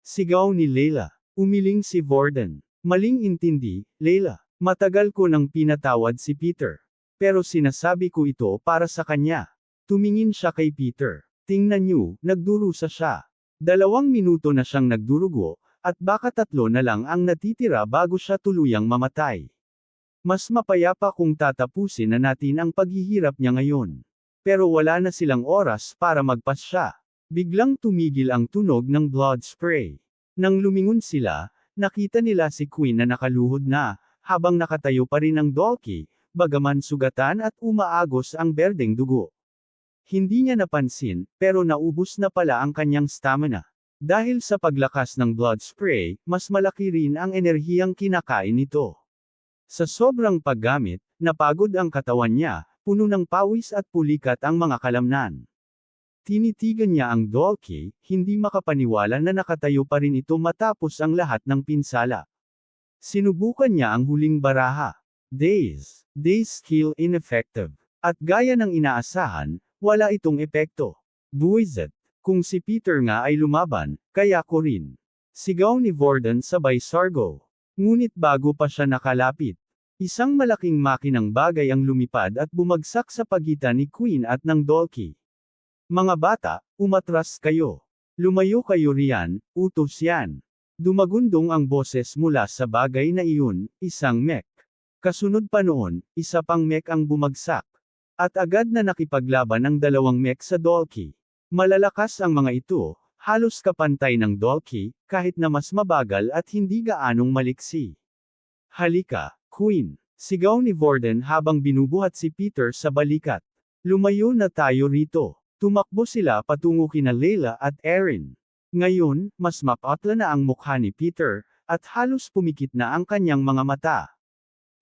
Sigaw ni Layla. Umiling si Vorden. Maling intindi, Layla. Matagal ko nang pinatawad si Peter. Pero sinasabi ko ito para sa kanya. Tumingin siya kay Peter. Tingnan niyo, nagdurusa siya. 2 minuto na siyang nagdurugo, at baka 3 na lang ang natitira bago siya tuluyang mamatay. Mas mapayapa kung tatapusin na natin ang paghihirap niya ngayon. Pero wala na silang oras para magpasya. Biglang tumigil ang tunog ng blood spray. Nang lumingon sila, nakita nila si Queen na nakaluhod na, habang nakatayo pa rin ang Dolke, bagaman sugatan at umaagos ang berdeng dugo. Hindi niya napansin, pero naubos na pala ang kanyang stamina. Dahil sa paglakas ng blood spray, mas malaki rin ang enerhiyang kinakain nito. Sa sobrang paggamit, napagod ang katawan niya, puno ng pawis at pulikat ang mga kalamnan. Tinitigan niya ang Dolke, hindi makapaniwala na nakatayo pa rin ito matapos ang lahat ng pinsala. Sinubukan niya ang huling baraha. Daze skill ineffective. At gaya ng inaasahan, wala itong epekto. Buwisit. Kung si Peter nga ay lumaban, kaya ko rin. Sigaw ni Vorden sabay sargo. Ngunit bago pa siya nakalapit, isang malaking makinang bagay ang lumipad at bumagsak sa pagitan ni Queen at ng Dolke. Mga bata, umatras kayo. Lumayo kayo riyan, utos yan. Dumagundong ang boses mula sa bagay na iyon, isang mech. Kasunod pa noon, isa pang mech ang bumagsak. At agad na nakipaglaban ang 2 mech sa Dolke. Malalakas ang mga ito, halos kapantay ng Dolke, kahit na mas mabagal at hindi gaanong maliksi. Halika, Queen! Sigaw ni Vorden habang binubuhat si Peter sa balikat. Lumayo na tayo rito. Tumakbo sila patungo kina Layla at Erin. Ngayon, mas mapatla na ang mukha ni Peter, at halos pumikit na ang kanyang mga mata.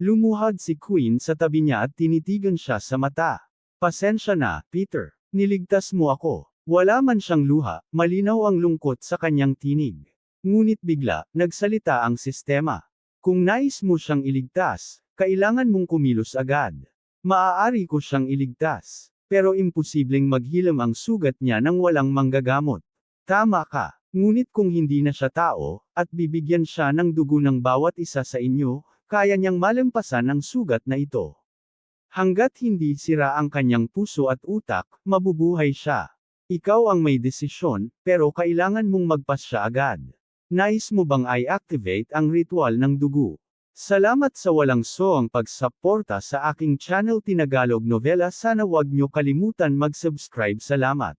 Lumuhad si Queen sa tabi niya at tinitigan siya sa mata. Pasensya na, Peter. Niligtas mo ako. Wala man siyang luha, malinaw ang lungkot sa kanyang tinig. Ngunit bigla, nagsalita ang sistema. Kung nais mo siyang iligtas, kailangan mong kumilos agad. Maaari ko siyang iligtas. pero imposibleng maghilam ang sugat niya nang walang manggagamot. Tama ka. Ngunit kung hindi na siya tao, at bibigyan siya ng dugo ng bawat isa sa inyo, kaya niyang malampasan ang sugat na ito. Hanggat hindi sira ang kanyang puso at utak, mabubuhay siya. Ikaw ang may desisyon, pero kailangan mong magpasya agad. Nais mo bang i-activate ang ritual ng dugo? Salamat sa walang sawang pagsuporta sa aking channel Tinagalog Novela. Sana wag nyo kalimutan mag-subscribe. Salamat.